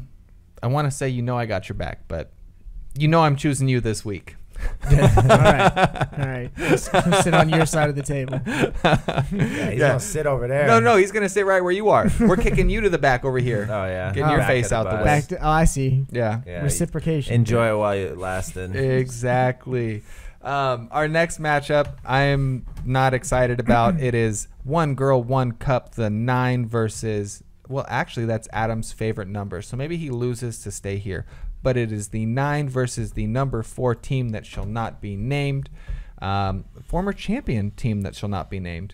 want to say I got your back, but I'm choosing you this week. All right. Sit on your side of the table. Yeah, he's gonna sit over there. No, he's gonna sit right where you are. We're kicking you to the back over here. Oh yeah, getting your face out the way. I see. Yeah. Reciprocation. Enjoy it while it lasted. Exactly. Our next matchup, I am not excited about. It is One Girl, One Cup, the 9 versus. Well, actually, that's Adam's favorite number, so maybe he loses to stay here. But it is the 9 versus the number 4 team that shall not be named. Former champion team that shall not be named.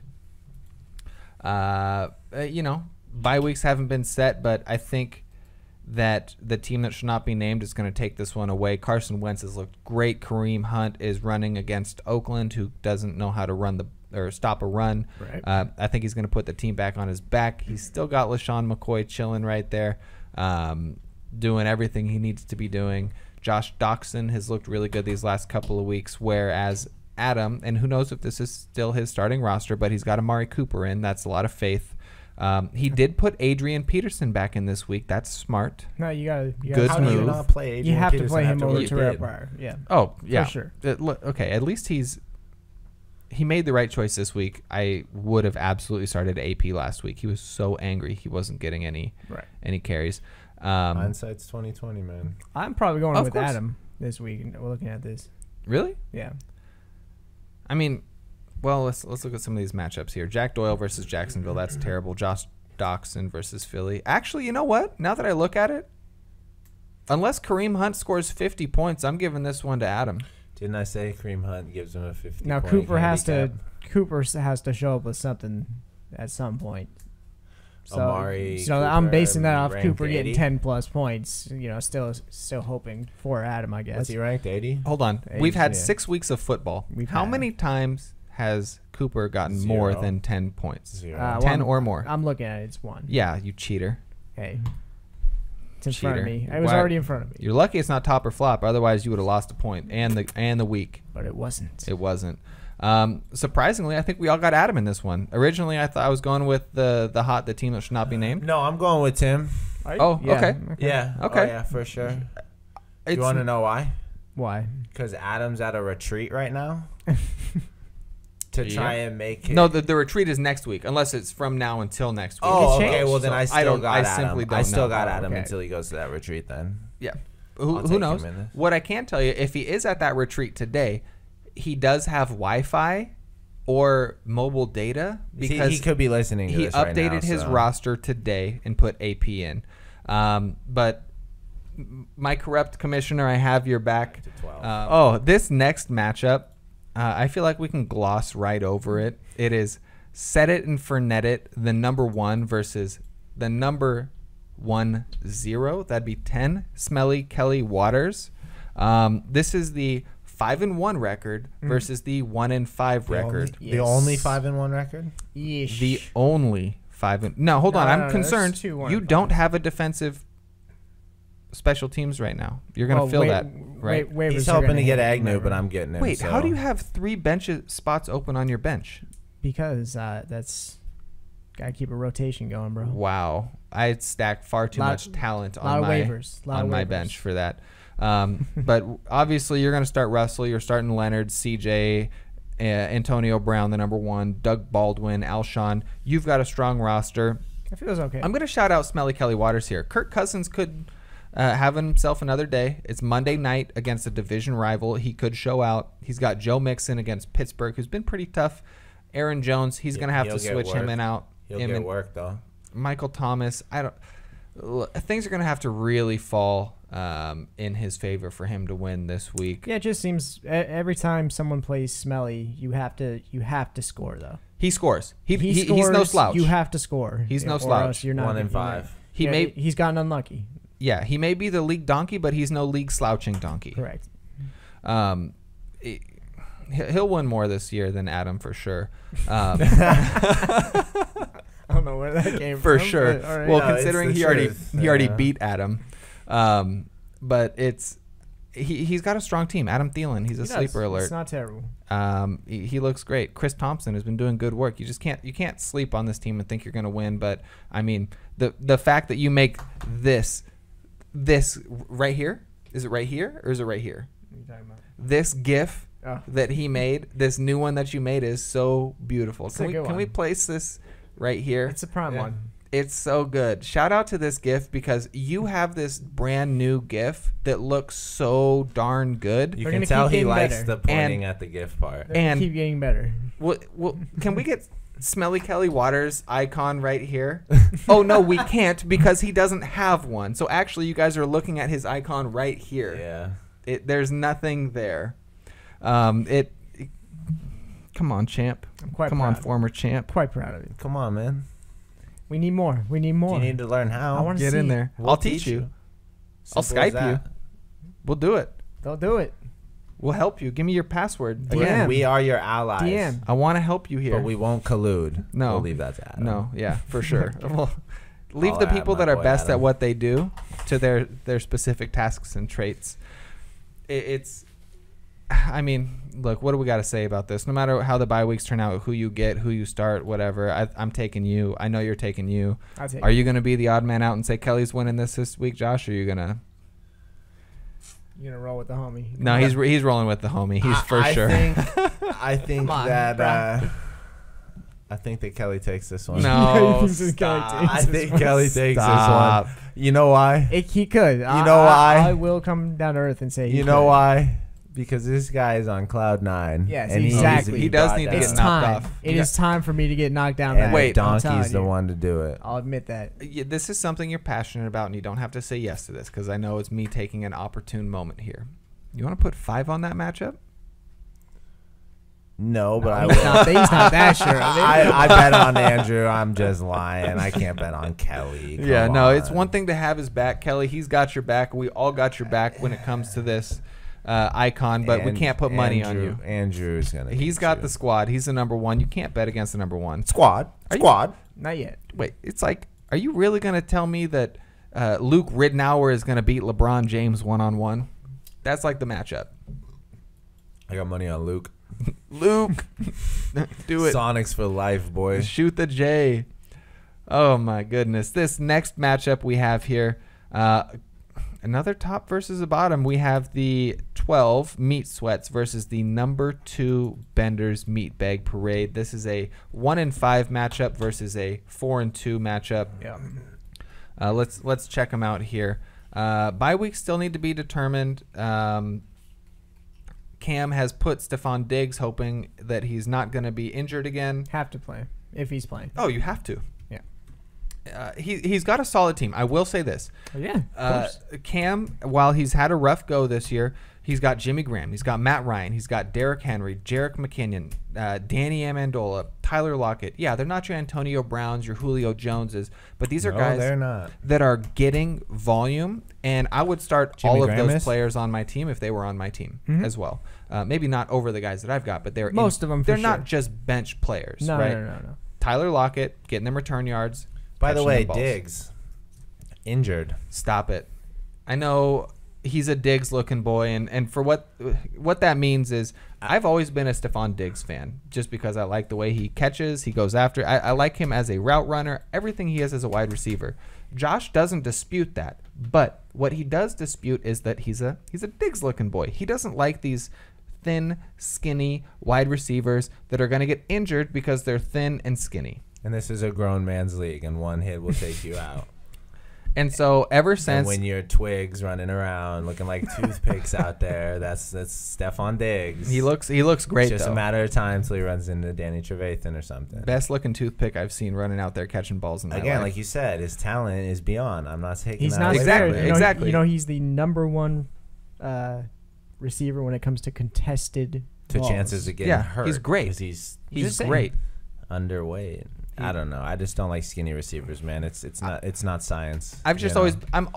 Bye weeks haven't been set, but I think that the team that shall not be named is going to take this one away. Carson Wentz has looked great. Kareem Hunt is running against Oakland, who doesn't know how to run or stop a run. Right. I think he's going to put the team back on his back. He's still got LaShawn McCoy chilling right there, doing everything he needs to be doing. Josh Doxson has looked really good these last couple of weeks, whereas Adam, and who knows if this is still his starting roster, but he's got Amari Cooper in. That's a lot of faith. He did put Adrian Peterson back in this week. That's smart. No, you gotta Good How do you move. not play Adrian you have to Peterson play him after over what you Terrell did? Pryor. Yeah. Oh, yeah. For sure. Okay, at least he made the right choice this week. I would have absolutely started AP last week. He was so angry he wasn't getting any carries. Hindsight's 2020, man. I'm probably going Of with course. Adam this week. We're looking at this. Really? Yeah. I mean, well, let's look at some of these matchups here. Jack Doyle versus Jacksonville. That's terrible. Josh Doxson versus Philly. Actually, you know what? Now that I look at it, unless Kareem Hunt scores 50 points, I'm giving this one to Adam. Didn't I say Kareem Hunt gives him a 50? Now point Cooper has handicap? to show up with something at some point. So, Amari so I'm Cooper basing that off ranked Cooper getting 80? 10 plus points. Still hoping for Adam, I guess. What's he ranked? 80? Hold on. Age, We've had yeah. 6 weeks of football. How had. many times has Cooper gotten more 0. than 10 points? 0. 10 or more. I'm looking at it. It's 1. Yeah, you cheater. Hey. It's in front of Cheater. me. It was Why- already in front of me. You're lucky it's not top or flop. Otherwise, you would have lost a point and the week. But it wasn't. It wasn't. Surprisingly, I think we all got Adam in this one. Originally, I thought I was going with the team that should not be named. No, I'm going with Tim. Oh, okay. Yeah. Okay. Oh, yeah, for sure. It's, You want to know why? Why? Because Adam's at a retreat right now. To try and make it. No, the retreat is next week, unless it's from now until next week. Oh, It okay. changed. Well, then I So still got I Adam. simply don't I still know. got Oh, Adam okay. until he goes to that retreat. Then. Yeah. I'll Who take knows? him in this. What I can tell you, if he is at that retreat today, he does have Wi-Fi or mobile data because he could be listening to he this right updated now, his so. roster today and put AP in. But my corrupt commissioner, I have your back. To 12. This next matchup, I feel like we can gloss right over it. It is Set It and Fernet It, the number 1 versus the number 10. That'd be 10. Smelly Kelly Waters. This is the 5-1 record versus the 1-5 record. The only 5-1 record. Yeesh. The only 5. No, hold on. No, I'm no, no, concerned. there's 2 1 You and don't 5. have a defensive special teams right now. You're gonna fill that, right? He's hoping to get Agnew, but I'm getting him. Wait, so. how do you have 3 bench spots open on your bench? Because that's gotta keep a rotation going, bro. Wow, I stacked far too much talent on my bench for that. But obviously, you're going to start Russell. You're starting Leonard, CJ, Antonio Brown, the number 1, Doug Baldwin, Alshon. You've got a strong roster. It feels okay. I'm going to shout out Smelly Kelly Waters here. Kirk Cousins could have himself another day. It's Monday night against a division rival. He could show out. He's got Joe Mixon against Pittsburgh, who's been pretty tough. Aaron Jones, he's going to have to switch him in out. He'll get work, though. Michael Thomas, things are going to have to really fall in his favor for him to win this week. Yeah, it just seems every time someone plays Smelly, you have to score though. He scores. He's scores, no slouch. You have to score. He's no or slouch. else you're not 1 and 5. He's gotten unlucky. Yeah, he may be the league donkey, but he's no league slouching donkey. Correct. He'll win more this year than Adam for sure. I don't know where that came For from. sure. But, all right. Well, No, it's considering the he already truth. beat Adam, but he's got a strong team. Adam Thielen, he's a sleeper alert. It's not terrible. He looks great. Chris Thompson has been doing good work. You can't sleep on this team and think you're going to win. But I mean, the fact that you make this right here, is it right here or is it right here? What are you talking about? This GIF Oh. that he made, this new one that you made, is so beautiful. It's a good Can we one. place this right here? It's a prime one. It's so good. Shout out to this GIF because you have this brand new GIF that looks so darn good. You They're can gonna tell keep he getting likes better. the pointing at the gift part. And Keep getting better. well, can we get Smelly Kelly Waters icon right here? Oh no, we can't because he doesn't have one. So actually, you guys are looking at his icon right here. Yeah. There's nothing there. Come on, champ. I'm quite Come proud. on, former champ. Quite proud of you. Come on, man. We need more. We need more. You need to learn how. I wanna Get in see. there. We'll I'll teach you. I'll Simple as Skype you. that. We'll do it. They'll do it. We'll help you. Give me your password. Again, DM. we are your allies. DM. I want to help you here. But we won't collude. No. We'll leave that to Adam. No, yeah, for sure. Well, leave I'll the add people my that are boy best Adam. at what they do to their specific tasks and traits. It's, I mean, look, what do we got to say about this? No matter how the bye weeks turn out, who you get, who you start, whatever, I'm taking you. I know you're taking you. Are you going to be the odd man out and say Kelly's winning this week, Josh? Or are you going to? You're gonna roll with the homie. No, he's rolling with the homie. He's for sure. I think Come on, that I think that Kelly takes this one. No, Stop. Kelly takes I this think one. Kelly takes Stop. this one. You know why? He could. You know why? I will come down to earth and say. You know why? Because this guy is on cloud 9. Yes, and exactly. He does need to It's get knocked time. off. It is time for me to get knocked down. And Wait, I'm telling Donkey's the you. one to do it. I'll admit that. Yeah, this is something you're passionate about, and you don't have to say yes to this because I know it's me taking an opportune moment here. You want to put 5 on that matchup? No, but I He's will. not, he's not that sure of it. I bet on Andrew. I'm just lying. I can't bet on Kelly. Come on. It's one thing to have his back, Kelly. He's got your back. We all got your back when it comes to this icon, but we can't put money on you. Andrew's gonna. He's got the squad. He's the number one. You can't bet against the number one. squad. Not yet. Wait, it's like, are you really going to tell me that Luke Ridnour is going to beat LeBron James one-on-one? That's like the matchup. I got money on Luke. Luke, do it. Sonics for life, boy. Shoot the J. Oh my goodness. This next matchup we have here, another top versus a bottom. We have the 12 Meat Sweats versus the number 2 Benders Meat Bag Parade. This is a 1-5 matchup versus a 4-2 matchup. Yeah. Let's check them out here. Bye weeks still need to be determined. Cam has put Stephon Diggs, hoping that he's not going to be injured again. Have to play if he's playing. Oh, you have to. Yeah. He's got a solid team. I will say this. Oh, yeah. Of course. Cam, while he's had a rough go this year, he's got Jimmy Graham, he's got Matt Ryan, he's got Derrick Henry, Jerick McKinnon, Danny Amendola, Tyler Lockett. Yeah, they're not your Antonio Browns, your Julio Joneses, but these are guys they're not. that are getting volume, and I would start Jimmy all of Graham those is? players on my team if they were on my team as well. Maybe not over the guys that I've got, but they're Most of them, for They're sure. not just bench players, No, right? no. Tyler Lockett getting them return yards. By the catching way, them balls. Diggs injured. Stop it. I know he's a Diggs looking boy, and for what that means is I've always been a Stephon Diggs fan just because I like the way he catches, he goes after. I like him as a route runner, everything he is as a wide receiver. Josh doesn't dispute that, but what he does dispute is that he's a Diggs looking boy. He doesn't like these thin, skinny wide receivers that are going to get injured because they're thin and skinny. And this is a grown man's league, and one hit will take you out. And so ever And since when you're twigs running around looking like toothpicks out there, that's Stephon Diggs. he looks great, It's just though. a matter of time till he runs into Danny Trevathan or something. Best looking toothpick I've seen running out there catching balls in my Again, life. like you said, his talent is beyond. I'm not taking He's that not away Exactly, from him. there. exactly. You know, he's the number one receiver when it comes to contested To balls. chances of getting Yeah, hurt. he's great. 'Cause he's He's Just saying. great. underweight. I don't know. I just don't like skinny receivers, man. It's not science. I've just you know?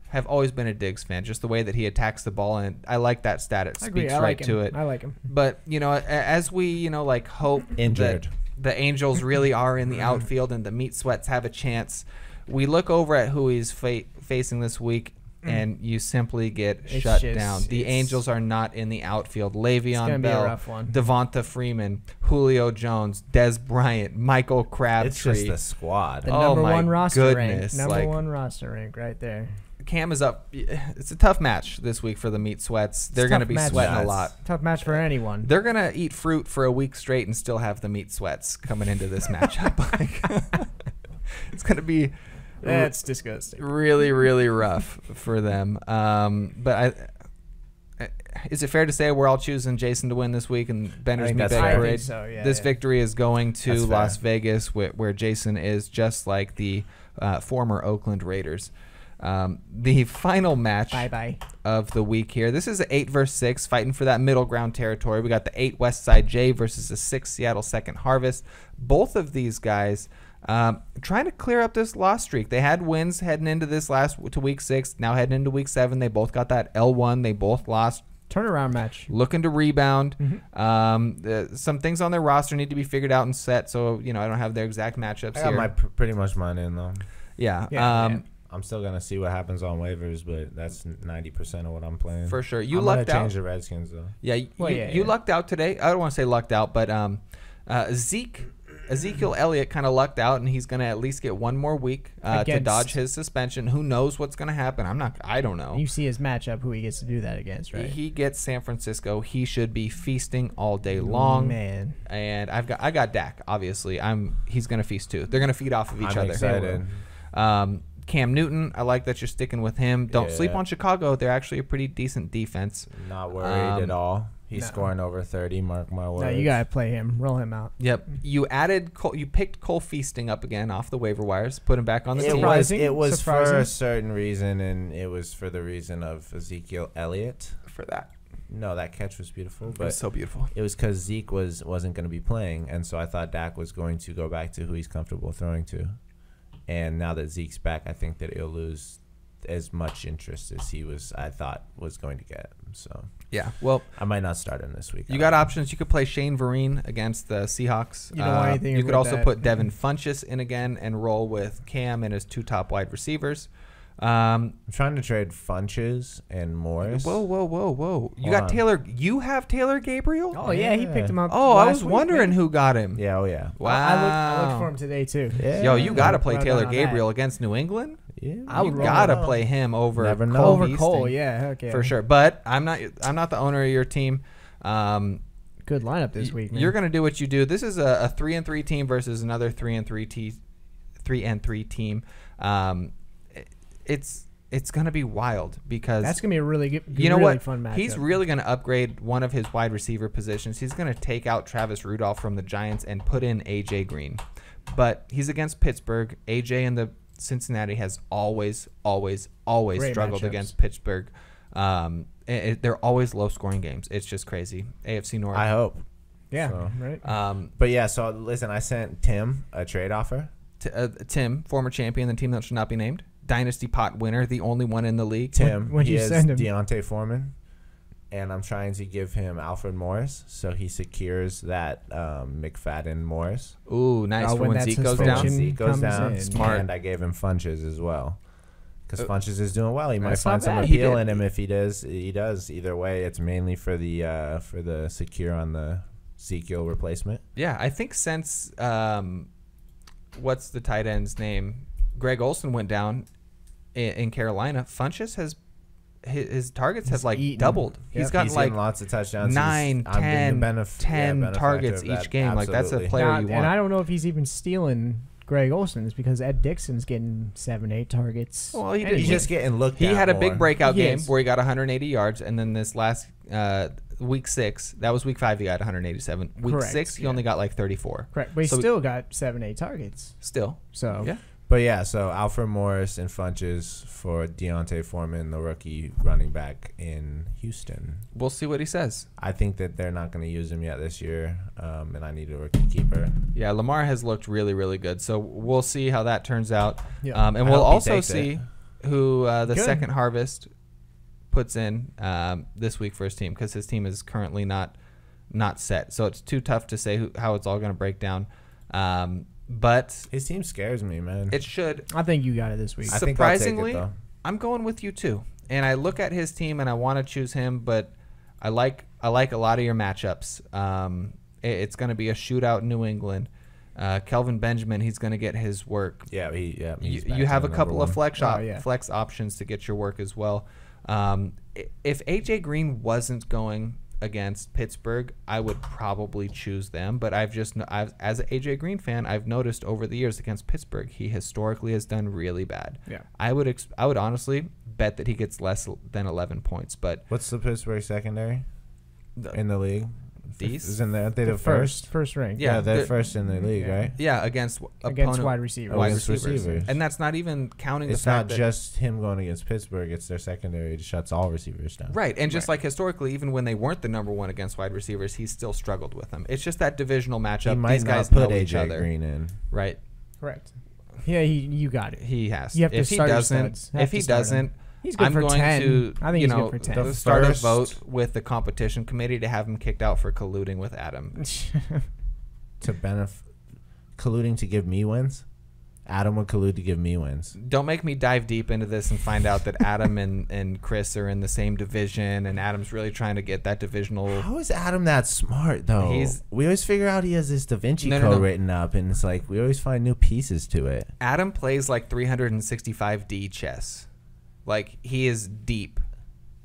have always been a Diggs fan. Just the way that he attacks the ball, and I like that stat. It I agree. speaks I right like him. to it. I like him. But as we like hope Injured. that the Angels really are in the outfield and the Meat Sweats have a chance, we look over at who he's facing this week. And you simply get It's shut just- down. The it's- Angels are not in the outfield. It's gonna Le'Veon be a Bell, rough one. Devonta Freeman, Julio Jones, Des Bryant, Michael Crabtree. It's just a squad. The Oh number my one roster rank. goodness, Number like- one roster rank right there. Cam is up. It's a tough match this week for the Meat Sweats. They're going to tough be match. sweating a Yes. lot. Tough match for anyone. They're going to eat fruit for a week straight and still have the Meat Sweats coming into this matchup. It's going to be That's disgusting. really, really rough for them. But is it fair to say we're all choosing Jason to win this week and Bender's think Meat that's Bag fair. I Parade? think so, yeah. This victory is going to That's Las fair. Vegas, where Jason is just like the former Oakland Raiders. The final match Bye-bye. of the week here. This is an 8 versus 6, fighting for that middle ground territory. We got the 8 West Side J versus the 6 Seattle Second Harvest. Both of these guys trying to clear up this loss streak. They had wins heading into this to week 6. Now heading into week 7, they both got that L1. They both lost Turnaround match. Looking to rebound. Some things on their roster need to be figured out and set. So, I don't have their exact matchups I got here. pretty much mine in, though. Yeah. I'm still going to see what happens on waivers, but that's 90% of what I'm playing. For sure. You I'm lucked gonna out. change the Redskins, though. Yeah, you lucked out today. I don't want to say lucked out, but Ezekiel Elliott kind of lucked out, and he's going to at least get one more week to dodge his suspension. Who knows what's going to happen? I don't know. You see his matchup, who he gets to do that against, right? He gets San Francisco. He should be feasting all day long. Man. And I got Dak, obviously. He's going to feast too. They're going to feed off of each I'm other. excited. Cam Newton, I like that you're sticking with him. Don't sleep on Chicago. They're actually a pretty decent defense. Not worried at all. He's scoring over 30, mark my words. No, you got to play him. Roll him out. Yep. You picked Cole Feasting up again off the waiver wires, put him back on the team. It was for a certain reason, and it was for the reason of Ezekiel Elliott. For that. No, that catch was beautiful. But it was so beautiful. It was because Zeke wasn't going to be playing, and so I thought Dak was going to go back to who he's comfortable throwing to. And now that Zeke's back, I think that he'll lose as much interest as I thought was going to get. So yeah, well, I might not start him this week. You got options. You could play Shane Vereen against the Seahawks. You don't want anything. You could also put Devin Funchess in again and roll with Cam and his two top wide receivers. I'm trying to trade Funches and Morris. Whoa! You have Taylor Gabriel? Oh yeah, he picked him up. Oh, I was wondering who got him. Yeah, Wow. I looked for him today too. Yeah. Yo, you got to play Taylor Gabriel against New England. Yeah, you got to play him over Cole. Yeah, okay, for sure. But I'm not the owner of your team. Good lineup this week, man. You're gonna do what you do. This is a 3-3 team versus another 3-3 team. It's going to be wild because that's going to be a really good, fun matchup. He's really going to upgrade one of his wide receiver positions. He's going to take out Travis Rudolph from the Giants and put in A.J. Green. But he's against Pittsburgh. A.J. in the Cincinnati has always struggled against Pittsburgh. They're always low-scoring games. It's just crazy. AFC North. I hope. Yeah, so, right. But yeah, so listen, I sent Tim a trade offer. Tim, former champion, the team that should not be named. Dynasty pot winner, the only one in the league. Tim, what'd you send him? Deontay Foreman, and I'm trying to give him Alfred Morris, so he secures that McFadden Morris. Ooh, nice for when Zeke goes down. Zeke goes down, smart. And I gave him Funches as well, because Funches is doing well. He might That's find not some bad. appeal in him if he does. He does. Either way, it's mainly for the secure on the Ezekiel replacement. Yeah, I think since what's the tight end's name? Greg Olsen went down in Carolina. Funches has his targets has doubled. Yep. He's gotten getting lots of touchdowns. 9, 10 targets each game. Absolutely. Like that's a player you want. And I don't know if he's even stealing Greg Olsen's because Ed Dixon's getting 7-8 targets. Well, He's just getting looked at. He had a more. big breakout game where he got 180 yards, and then this last week 6, that was week 5, he got 187. Week 6, he only got like 34. Correct, but he still got 7-8 targets. Still, so yeah. But yeah, so Alfred Morris and Funches for Deontay Foreman, the rookie running back in Houston. We'll see what he says. I think that they're not going to use him yet this year, and I need a rookie keeper. Yeah, Lamar has looked really, really good. So we'll see how that turns out. Yeah. And we'll also see who the second harvest puts in this week for his team, because his team is currently not set. So it's too tough to say how it's all going to break down. But his team scares me, man. It should. I think you got it this week. Surprisingly, think I'll take it, I'm going with you too. And I look at his team and I want to choose him, but I like a lot of your matchups. It's going to be a shootout in New England. Kelvin Benjamin, he's going to get his work. Yeah, you have a couple of flex options to get your work as well. If A.J. Green wasn't going against Pittsburgh, I would probably choose them. But as an A.J. Green fan, I've noticed over the years against Pittsburgh, he historically has done really bad. Yeah, I would honestly bet that he gets less than 11 points. But what's the Pittsburgh secondary in the league? Isn't they the first rank? Yeah, they're first in the league, right? Yeah, against wide receivers. And that's not even counting the fact fact that it's not just him going against Pittsburgh. It's their secondary shuts all receivers down. Right, and just like historically, even when they weren't the number one against wide receivers, he still struggled with them. It's just that divisional matchup. He might These guys not put know each A.J. other. Green in. Right. Correct. Yeah, you got it. He has. You have to if he start doesn't, He's good I'm for going 10. to, I think you he's know, good for 10. start a first- vote with the competition committee to have him kicked out for colluding with Adam. To colluding to give me wins. Adam would collude to give me wins. Don't make me dive deep into this and find out that Adam and Chris are in the same division, and Adam's really trying to get that divisional. How is Adam that smart though? We always figure out he has this Da Vinci Code written up, and it's like we always find new pieces to it. Adam plays like 365D chess. Like, he is deep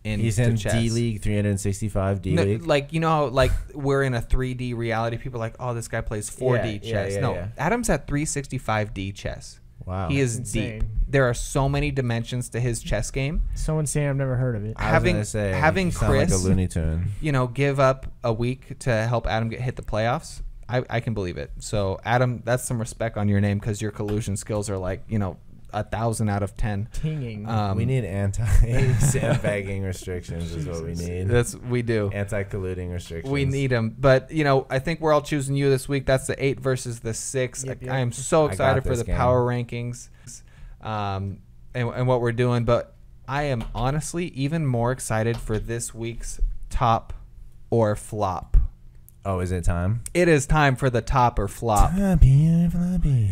in He's in chess. D League 365 D League. Like, you know how, like, we're in a 3D reality. People are like, oh, this guy plays 4D chess. No, Adam's at 365D chess. Wow. He is insane. deep. There are so many dimensions to his chess game. So insane. I've never heard of it. having having you sound like Chris, a Looney Tune. you know, give up a week to help Adam hit the playoffs. I can believe it. So, Adam, that's some respect on your name, because your collusion skills are like, you know, 1,000 out of 10. Tinging. We need anti-sandbagging restrictions is what we need. We do. Anti-colluding restrictions. We need them. But, you know, I think we're all choosing you this week. That's the 8 versus the 6. Yep. I am so excited for this the game. power rankings and what we're doing. But I am honestly even more excited for this week's top or flop. Oh, is it time? It is time for the top or flop. Floppy, floppy.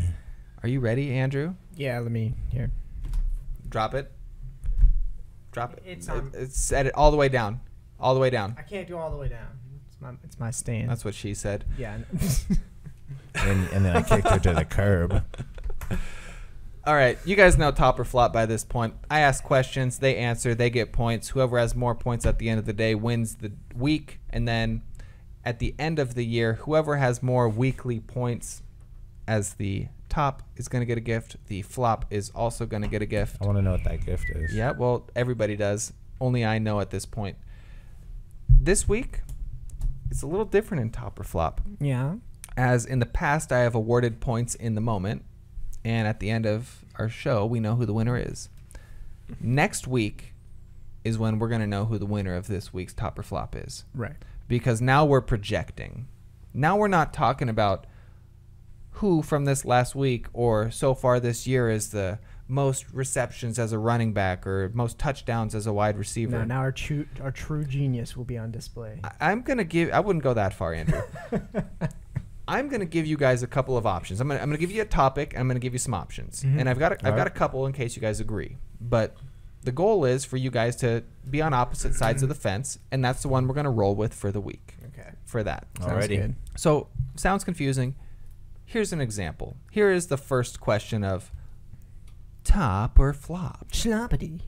Are you ready, Andrew? Yeah, let me here. Drop it. Drop it. It's set it all the way down. All the way down. I can't do all the way down. It's my stand. That's what she said. Yeah. And then I kicked her to the curb. All right, you guys know top or flop by this point. I ask questions, they answer, they get points. Whoever has more points at the end of the day wins the week. And then at the end of the year, whoever has more weekly points as the top is going to get a gift. The flop is also going to get a gift. I want to know what that gift is. Yeah, well, everybody does. Only I know at this point. This week, it's a little different in top or flop. Yeah. As in the past, I have awarded points in the moment. And at the end of our show, we know who the winner is. Next week is when we're going to know who the winner of this week's top or flop is. Right. Because now we're projecting. Now we're not talking about who from this last week or so far this year is the most receptions as a running back or most touchdowns as a wide receiver. No, now our true genius will be on display. I'm going to give... I wouldn't go that far, Andrew. I'm going to give you guys a couple of options. I'm going to give you a topic, and I'm going to give you some options. Mm-hmm. And I've got a couple in case you guys agree. But the goal is for you guys to be on opposite sides of the fence, and that's the one we're going to roll with for the week. Okay. For that. Sounds good. So, sounds confusing. Here's an example. Here is the first question of top or flop. Schloppity.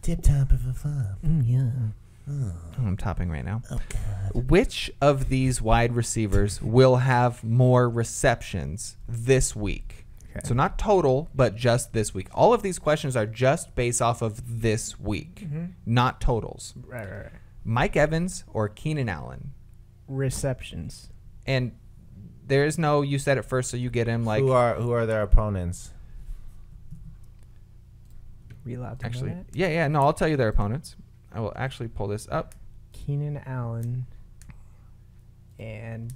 Tip top of a flop. Yeah. I'm topping right now. Oh, God. Which of these wide receivers will have more receptions this week? Okay. So not total, but just this week. All of these questions are just based off of this week, not totals. Right. Mike Evans or Keenan Allen? Receptions. And there is no, you said it first, so you get him like... Who are their opponents? Are we allowed to Actually, know that? yeah, no, I'll tell you their opponents. I will actually pull this up. Keenan Allen and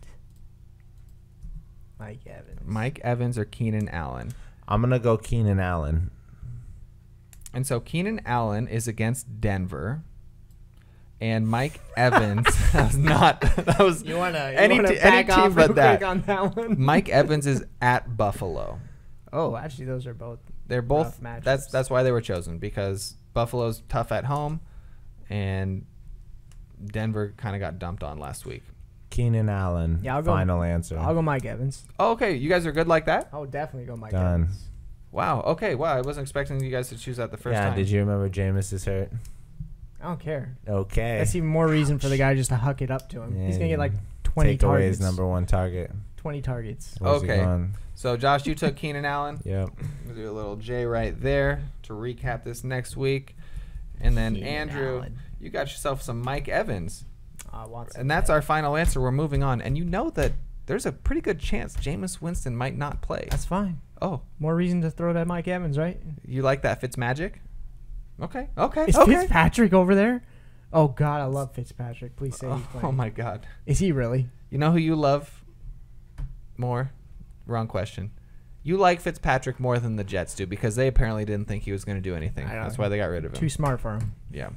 Mike Evans. Mike Evans or Keenan Allen. I'm gonna go Keenan Allen. And so Keenan Allen is against Denver. And Mike Evans that was You wanna any back team off but real that. quick on that one? Mike Evans is at Buffalo. Oh, actually, those are both. They're both rough matchups. that's why they were chosen, because Buffalo's tough at home and Denver kind of got dumped on last week. Keenan Allen. Yeah, I'll go. Final answer. I'll go Mike Evans. Oh, okay, you guys are good like that? I'll definitely go Mike Done. Evans. Wow. Okay. Wow. I wasn't expecting you guys to choose that the first Yeah, time. did you remember Jameis is hurt? I don't care. Okay. That's even more reason for the guy just to huck it up to him. He's gonna get like 20 Take away targets. his number one target. 20 targets. Where's he Okay. going? So, Josh, you took Keenan Allen. Yep. We'll do a little J right there to recap this next week. And then, Keenan Andrew, Allen. you got yourself some Mike Evans. I want some And that's of our final answer. We're moving on. And you know that there's a pretty good chance Jameis Winston might not play. That's fine. Oh, More reason to throw that Mike Evans, right? you like that Fitzmagic? Okay. Okay. Is okay. Fitzpatrick over there? Oh, God, I love Fitzpatrick. Please say he's playing. Oh, my God. Is he really? You know who you love more? Wrong question. You like Fitzpatrick more than the Jets do because they apparently didn't think he was going to do anything. That's why they got rid of him. Too smart for him. Yeah.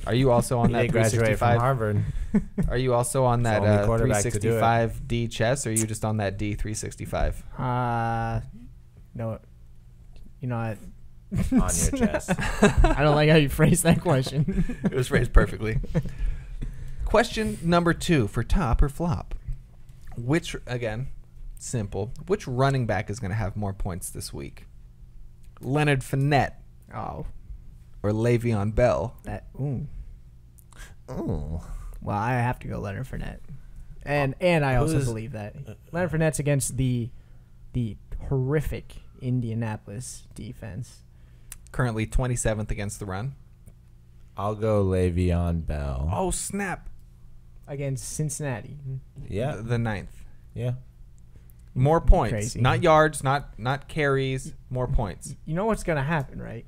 Are you also on that He graduated from 365? Harvard. Are you also on that only quarterback to do it. 365D chess, or are you just on that D365? No. You know what? On your chest. I don't like how you phrased that question. It was phrased perfectly. Question number 2 for top or flop. Which, again, simple. Which running back is going to have more points this week? Leonard Fournette Oh. or Le'Veon Bell? Ooh. Ooh. Well, I have to go Leonard Fournette. And I also believe that. Leonard Fournette's against the horrific Indianapolis defense. Currently 27th against the run. I'll go Le'Veon Bell. Oh, snap. Against Cincinnati. Yeah. The 9th. Yeah. More points. Crazy. Not yards, not carries, more points. You know what's going to happen, right?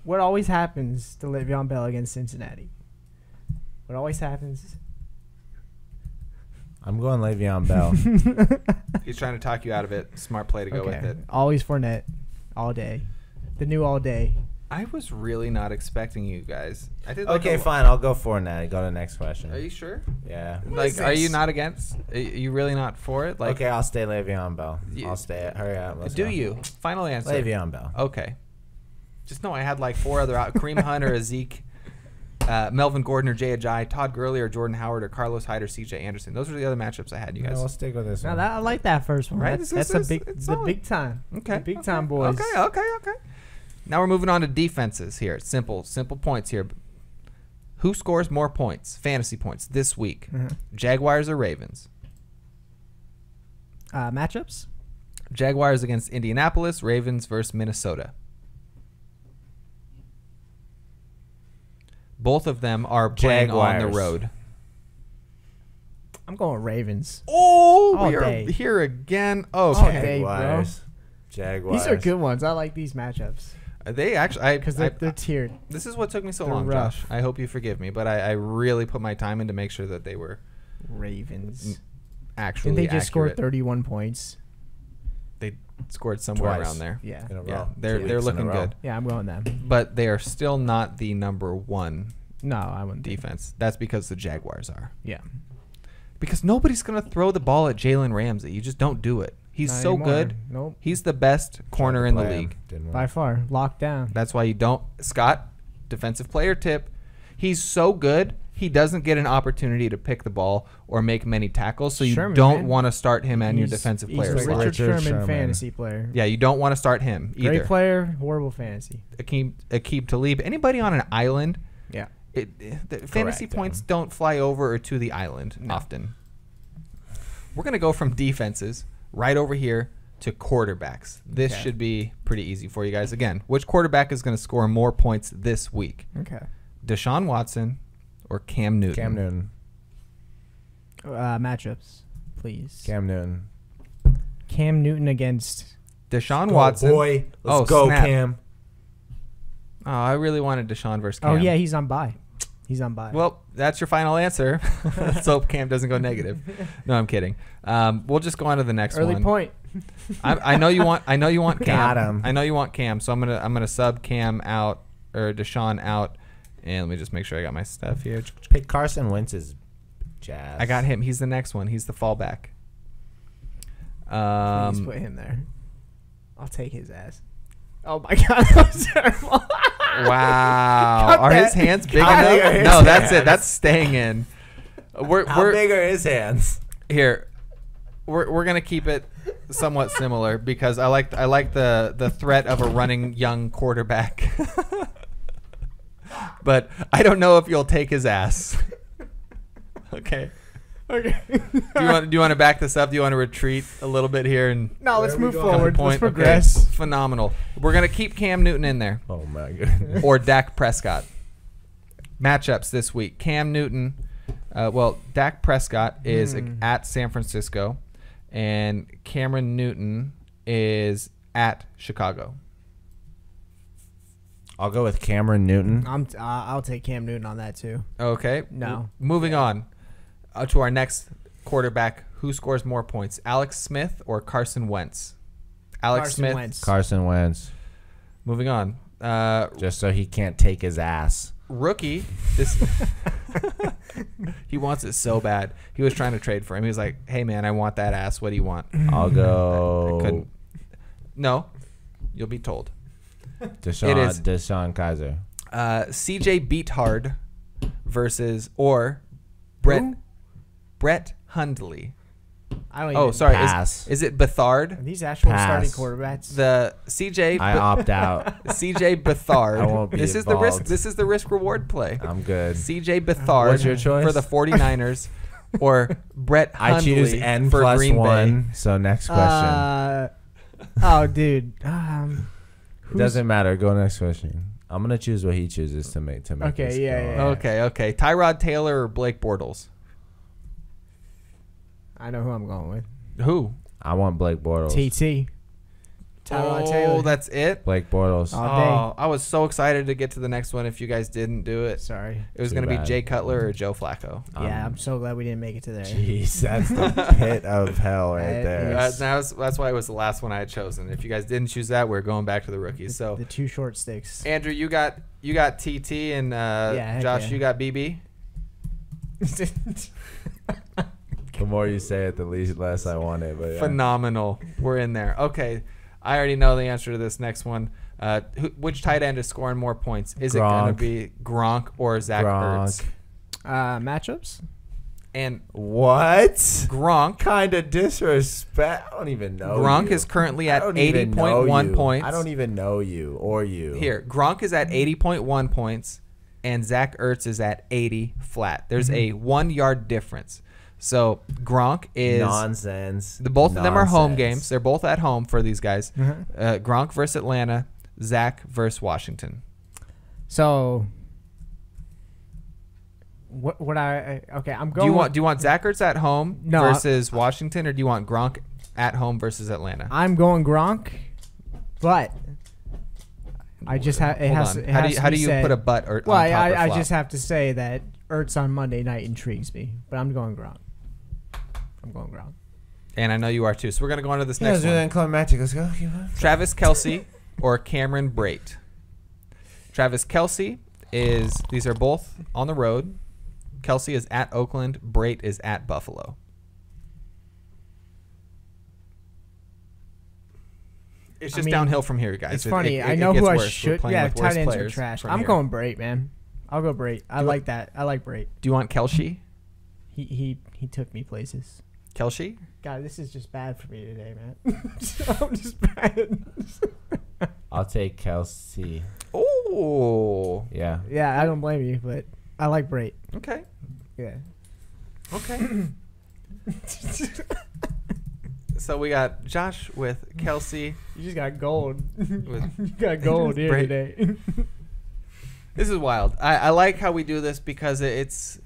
What always happens to Le'Veon Bell against Cincinnati? What always happens? I'm going Le'Veon Bell. He's trying to talk you out of it. Smart play to go with it. Always Fournette. All day. The new all day. I was really not expecting you guys. I did Okay, fine. I'll go Fournette. Go to the next question. Are you sure? Yeah. Like, are you not against? Are you really not for it? Like, Okay, I'll stay Le'Veon Bell. You- I'll stay it. Hurry up. Let's do go. you? Final answer. Le'Veon Bell. Okay. Just know I had like 4 other out. Kareem Hunt or Zeke, Melvin Gordon or Jay Ajayi, Todd Gurley or Jordan Howard or Carlos Hyde or C.J. Anderson. Those were the other matchups I had. You No, guys. we'll stick with this Now one. that I like that first one. Right? That's This a is- big, it's the solid. big time. Okay. The big time boys. Okay. Now we're moving on to defenses here. Simple points here. Who scores more points, fantasy points, this week? Jaguars or Ravens? Matchups? Jaguars against Indianapolis, Ravens versus Minnesota. Both of them are playing on the Jaguars. road. I'm going Ravens. Oh, All we are day. here again. All Okay. day, bro. Jaguars. These are good ones. I like these matchups They actually, because they're tiered. this is what took me so They're long, rough. Josh. I hope you forgive me, but I really put my time in to make sure that they were Ravens. actually Didn't they just score accurate. 31 points? They scored somewhere Twice. around there. Yeah. In a Yeah, row. they're 2 weeks in a looking row. good, Yeah, I'm going them. but they are still not the number 1 No, I wouldn't. defense. That's because the Jaguars are. Yeah. Because nobody's going to throw the ball at Jalen Ramsey. You just don't do it. He's Not so anymore. good. Nope. He's the best corner Tried to in the play him. league. Didn't By work. far. Locked down. That's why you don't. Scott, defensive player tip. He's so good, he doesn't get an opportunity to pick the ball or make many tackles, so you Sherman, don't man. want to start him and your He's- defensive he's player a slot. Richard Sherman, Sherman. fantasy player. Yeah, you don't want to start him either. Great player, horrible fantasy. Aqib Talib. Anybody on an island, Yeah. the fantasy points don't fly over or to the island often. We're going to go from defenses right over here to quarterbacks. This Okay. should be pretty easy for you guys. Again, which quarterback is going to score more points this week? Okay. Deshaun Watson or Cam Newton? Cam Newton. Matchups, please. Cam Newton. Cam Newton against. Deshaun Watson. Boy. Let's Oh, go, snap. Cam. Oh, I really wanted Deshaun versus Cam. Oh yeah, he's on bye. He's on bye. Well, that's your final answer. Let's hope Cam doesn't go negative. No, I'm kidding. We'll just go on to the next early one. point. I know you want Cam. Got him. I know you want Cam, so I'm gonna sub Cam out or Deshaun out, and let me just make sure I got my stuff here. Pick Carson Wentz's jazz. I got him. He's the next one. He's the fallback. Please put him there. I'll take his ass. Oh my god, that was terrible. Wow. Cut Are his that. hands big How big are enough? his No, that's hands? it. That's staying in. How We're big are his hands? here. We're gonna keep it somewhat similar because I like the threat of a running young quarterback. But I don't know if you'll take his ass. Okay. Okay. Do you want to back this up? Do you want to retreat a little bit here and No, let's move come to forward. point? Let's progress. Okay. Phenomenal. We're gonna keep Cam Newton in there Oh my goodness. or Dak Prescott. Matchups this week. Cam Newton. Dak Prescott is at San Francisco, and Cameron Newton is at Chicago. I'll go with Cameron Newton. I'll take Cam Newton on that too. Okay. No. Moving on to our next quarterback, who scores more points, Alex Smith or Carson Wentz? Alex Smith. Wentz. Carson Wentz. Moving on. Just so he can't take his ass. Rookie. This. He wants it so bad. He was trying to trade for him. He was like, "Hey man, I want that ass. What do you want?" I'll go. I couldn't. No, you'll be told. Deshaun Kaiser. CJ Beathard versus Brett Hundley. I don't Oh, even, sorry. Pass. Is it Are Bethard? these actual Pass. starting quarterbacks? The CJ. I opt out. CJ Bethard. I won't be This is the risk. involved. This is the risk reward play. I'm good. CJ Bethard. What's your choice? For the 49ers, or Brett I Hundley choose N for plus Green Bay. 1. So next question. Oh, dude. It doesn't matter. Go next question. I'm gonna choose what he chooses to make Okay, this yeah, go. yeah. Okay. Tyrod Taylor or Blake Bortles? I know who I'm going with. Who? I want Blake Bortles. TT. Tyrod Oh, Taylor. that's it. Blake Bortles. All day. Oh, I was so excited to get to the next one. If you guys didn't do it, Sorry. it was Too going to be bad. Jay Cutler or Joe Flacco. Yeah, I'm so glad we didn't make it to there. Jeez, that's the pit of hell right That there. is- That's why it was the last one I had chosen. If you guys didn't choose that, we're going back to the rookies. So, The two short sticks. Andrew, you got TT, and heck Josh, yeah. you got BB. The more you say it, the less I want it. But yeah. Phenomenal. We're in there. Okay, I already know the answer to this next one. Which tight end is scoring more points? Is it going to Gronk. be Gronk or Zach Ertz? Matchups? And What? Gronk Kind of disrespect. I don't even know. Gronk you. is currently I at don't even know 80.1 you. points. I don't even know you or you. Here, Gronk is at 80.1 points, and Zach Ertz is at 80 flat. There's a 1 yard difference. So Gronk is Nonsense. both of them are home Nonsense. games. They're both at home for these guys. Uh-huh. Gronk versus Atlanta, Zach versus Washington. So, what okay, I'm Do going. you want Zach Ertz at home No, versus Washington, or do you want Gronk at home versus Atlanta? I'm going Gronk, but I just have. It Hold has. on. It How has do to you, be said- put a butt or Well, on top or I flop? just have to say that Ertz on Monday night intrigues me, but I'm going Gronk. I'm going Gronk. And I know you are too. So we're gonna go on to this Yeah, next let's do one. that in climactic. Let's go. Travis Kelce or Cameron Brate. Travis Kelce these are both on the road. Kelce is at Oakland. Brate is at Buffalo. It's just downhill from here, guys. It's funny. I know who I should. Yeah, tight ends are trash. I'm going Brate, man. I'll go Brate. I like that. I like Brate. Do you want Kelce? He took me places. Kelce? God, this is just bad for me today, man. I'm just bad. I'll take Kelsey. Oh. Yeah. Yeah, I don't blame you, but I like Brate. Okay. Yeah. Okay. So we got Josh with Kelce. You just got gold. With You got gold here Brate. today. This is wild. I like how we do this because it's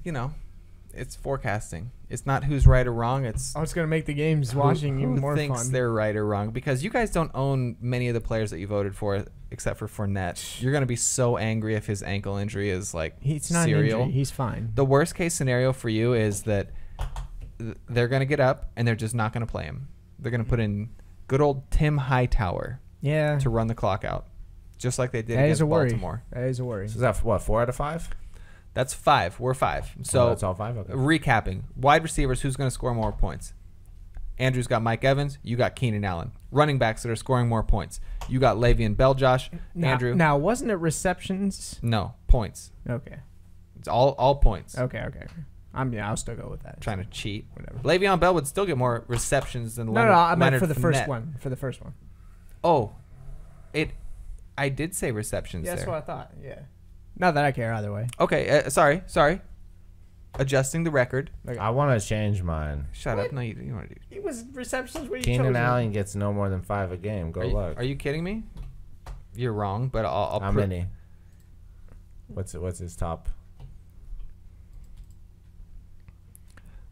forecasting. It's not who's right or wrong. It's I was gonna make the games watching who even more thinks fun. they're right or wrong, because you guys don't own many of the players that you voted for except for Fournette. You're gonna be so angry if his ankle injury is like He's not an serial. injury. He's fine. The worst case scenario for you is that they're gonna get up and they're just not gonna play him. They're gonna put in good old Tim Hightower Yeah. to run the clock out, just like they did That against is a worry. Baltimore. That is a worry. So is that what? 4 out of 5? That's 5. We're 5. So that's all 5. Okay. recapping, wide receivers, who's going to score more points? Andrew's got Mike Evans. You got Keenan Allen. Running backs that are scoring more points. You got Le'Veon Bell, Josh. Andrew. Now, wasn't it receptions? No, points. Okay. It's all points. Okay. I'll still go with that. Trying to cheat. Whatever. Le'Veon Bell would still get more receptions than No, Leonard. I meant Leonard for the first Fournette. one. For the first one. Oh, I did say receptions Yeah, that's there. what I thought. Yeah. Not that I care either way. Okay, sorry. Adjusting the record. I want to change mine. Shut up. No, you want to do. It was receptions where you Keenan chose Allen gets no more than 5 a game. Go look. Are you kidding me? You're wrong, but I'll How many? What's his top?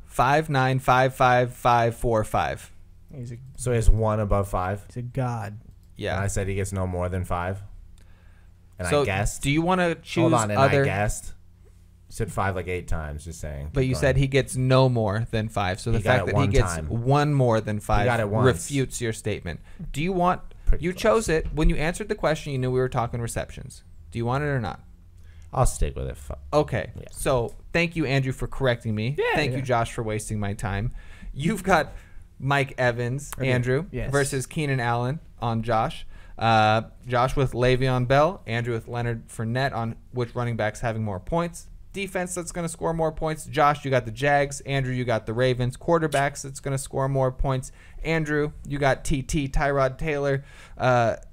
5, 9, 5, 5, 5, 4, 5. So he has 1 above 5. He's a god. Yeah. And I said he gets no more than 5. And So I guessed. do you want to choose Hold on, and other? I guessed. said 5 like 8 times. Just saying. But you said he gets no more than 5. So the fact that he gets one more than 5 refutes your statement. Do you want? You chose it when you answered the question. You knew we were talking receptions. Do you want it or not? I'll stick with it. Okay. Yeah. So thank you, Andrew, for correcting me. Yeah, thank you, Josh, for wasting my time. You've got Mike Evans, Andrew, versus Keenan Allen on Josh. Josh with Le'Veon Bell, Andrew with Leonard Fournette on which running back's having more points. Defense that's going to score more points. Josh, you got the Jags. Andrew, you got the Ravens. Quarterbacks that's going to score more points. Andrew, you got TT, Tyrod Taylor.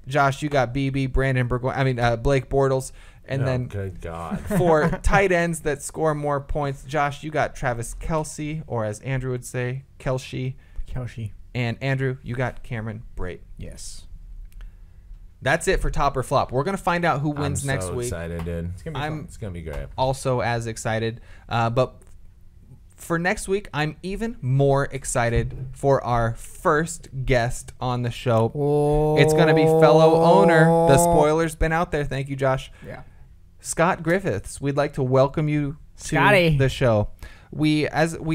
Josh, you got BB, Brandon Blake Bortles. And then good God. For tight ends that score more points, Josh, you got Travis Kelce, or as Andrew would say, Kelce. And Andrew, you got Cameron Brate. Yes. That's it for top or flop. We're going to find out who wins next week. I'm so excited, dude. It's going to be fun. It's going to be great. Also as excited. But for next week, I'm even more excited for our first guest on the show. Oh. It's going to be fellow owner. The spoiler's been out there. Thank you, Josh. Yeah. Scott Griffiths. We'd like to welcome you to the show. We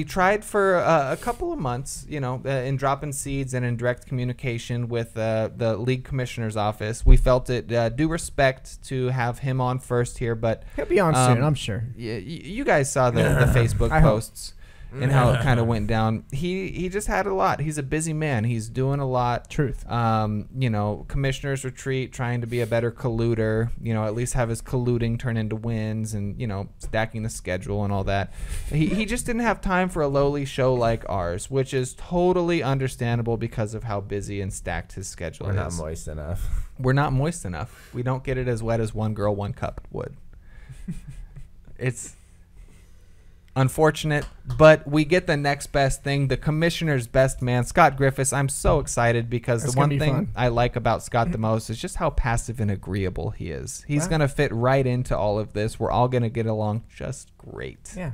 tried for a couple of months, in dropping seeds and in direct communication with the league commissioner's office. We felt it due respect to have him on first here, but he'll be on soon, I'm sure. You guys saw the Facebook posts and how it kind of went down. He just had a lot. He's a busy man. He's doing a lot. Truth. Commissioner's retreat, trying to be a better colluder. At least have his colluding turn into wins, and stacking the schedule and all that. He just didn't have time for a lowly show like ours, which is totally understandable because of how busy and stacked his schedule is. We're not moist enough. We're not moist enough. We don't get it as wet as One Girl, One Cup would. It's unfortunate, but we get the next best thing, the commissioner's best man, Scott Griffiths. I'm so excited because the one thing I like about Scott the most is just how passive and agreeable he is. He's going to fit right into all of this. We're all going to get along just great. Yeah.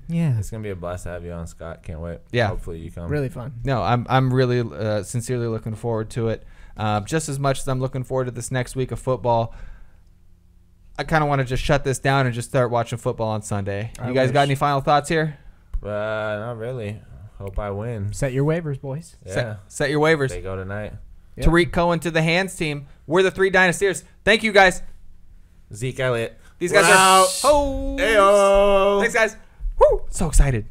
It's going to be a blast to have you on, Scott. Can't wait. Yeah. Hopefully you come. Really fun. No, I'm really sincerely looking forward to it. Just as much as I'm looking forward to this next week of football. I kind of want to just shut this down and just start watching football on Sunday. You guys got any final thoughts here? Not really. Hope I win. Set your waivers, boys. Yeah. Set your waivers. They go tonight. Yep. Tariq Cohen to the hands team. We're the 3Dynasteers. Thank you, guys. Zeke Elliott. These guys are... Hey-o. Thanks, guys. Woo! So excited.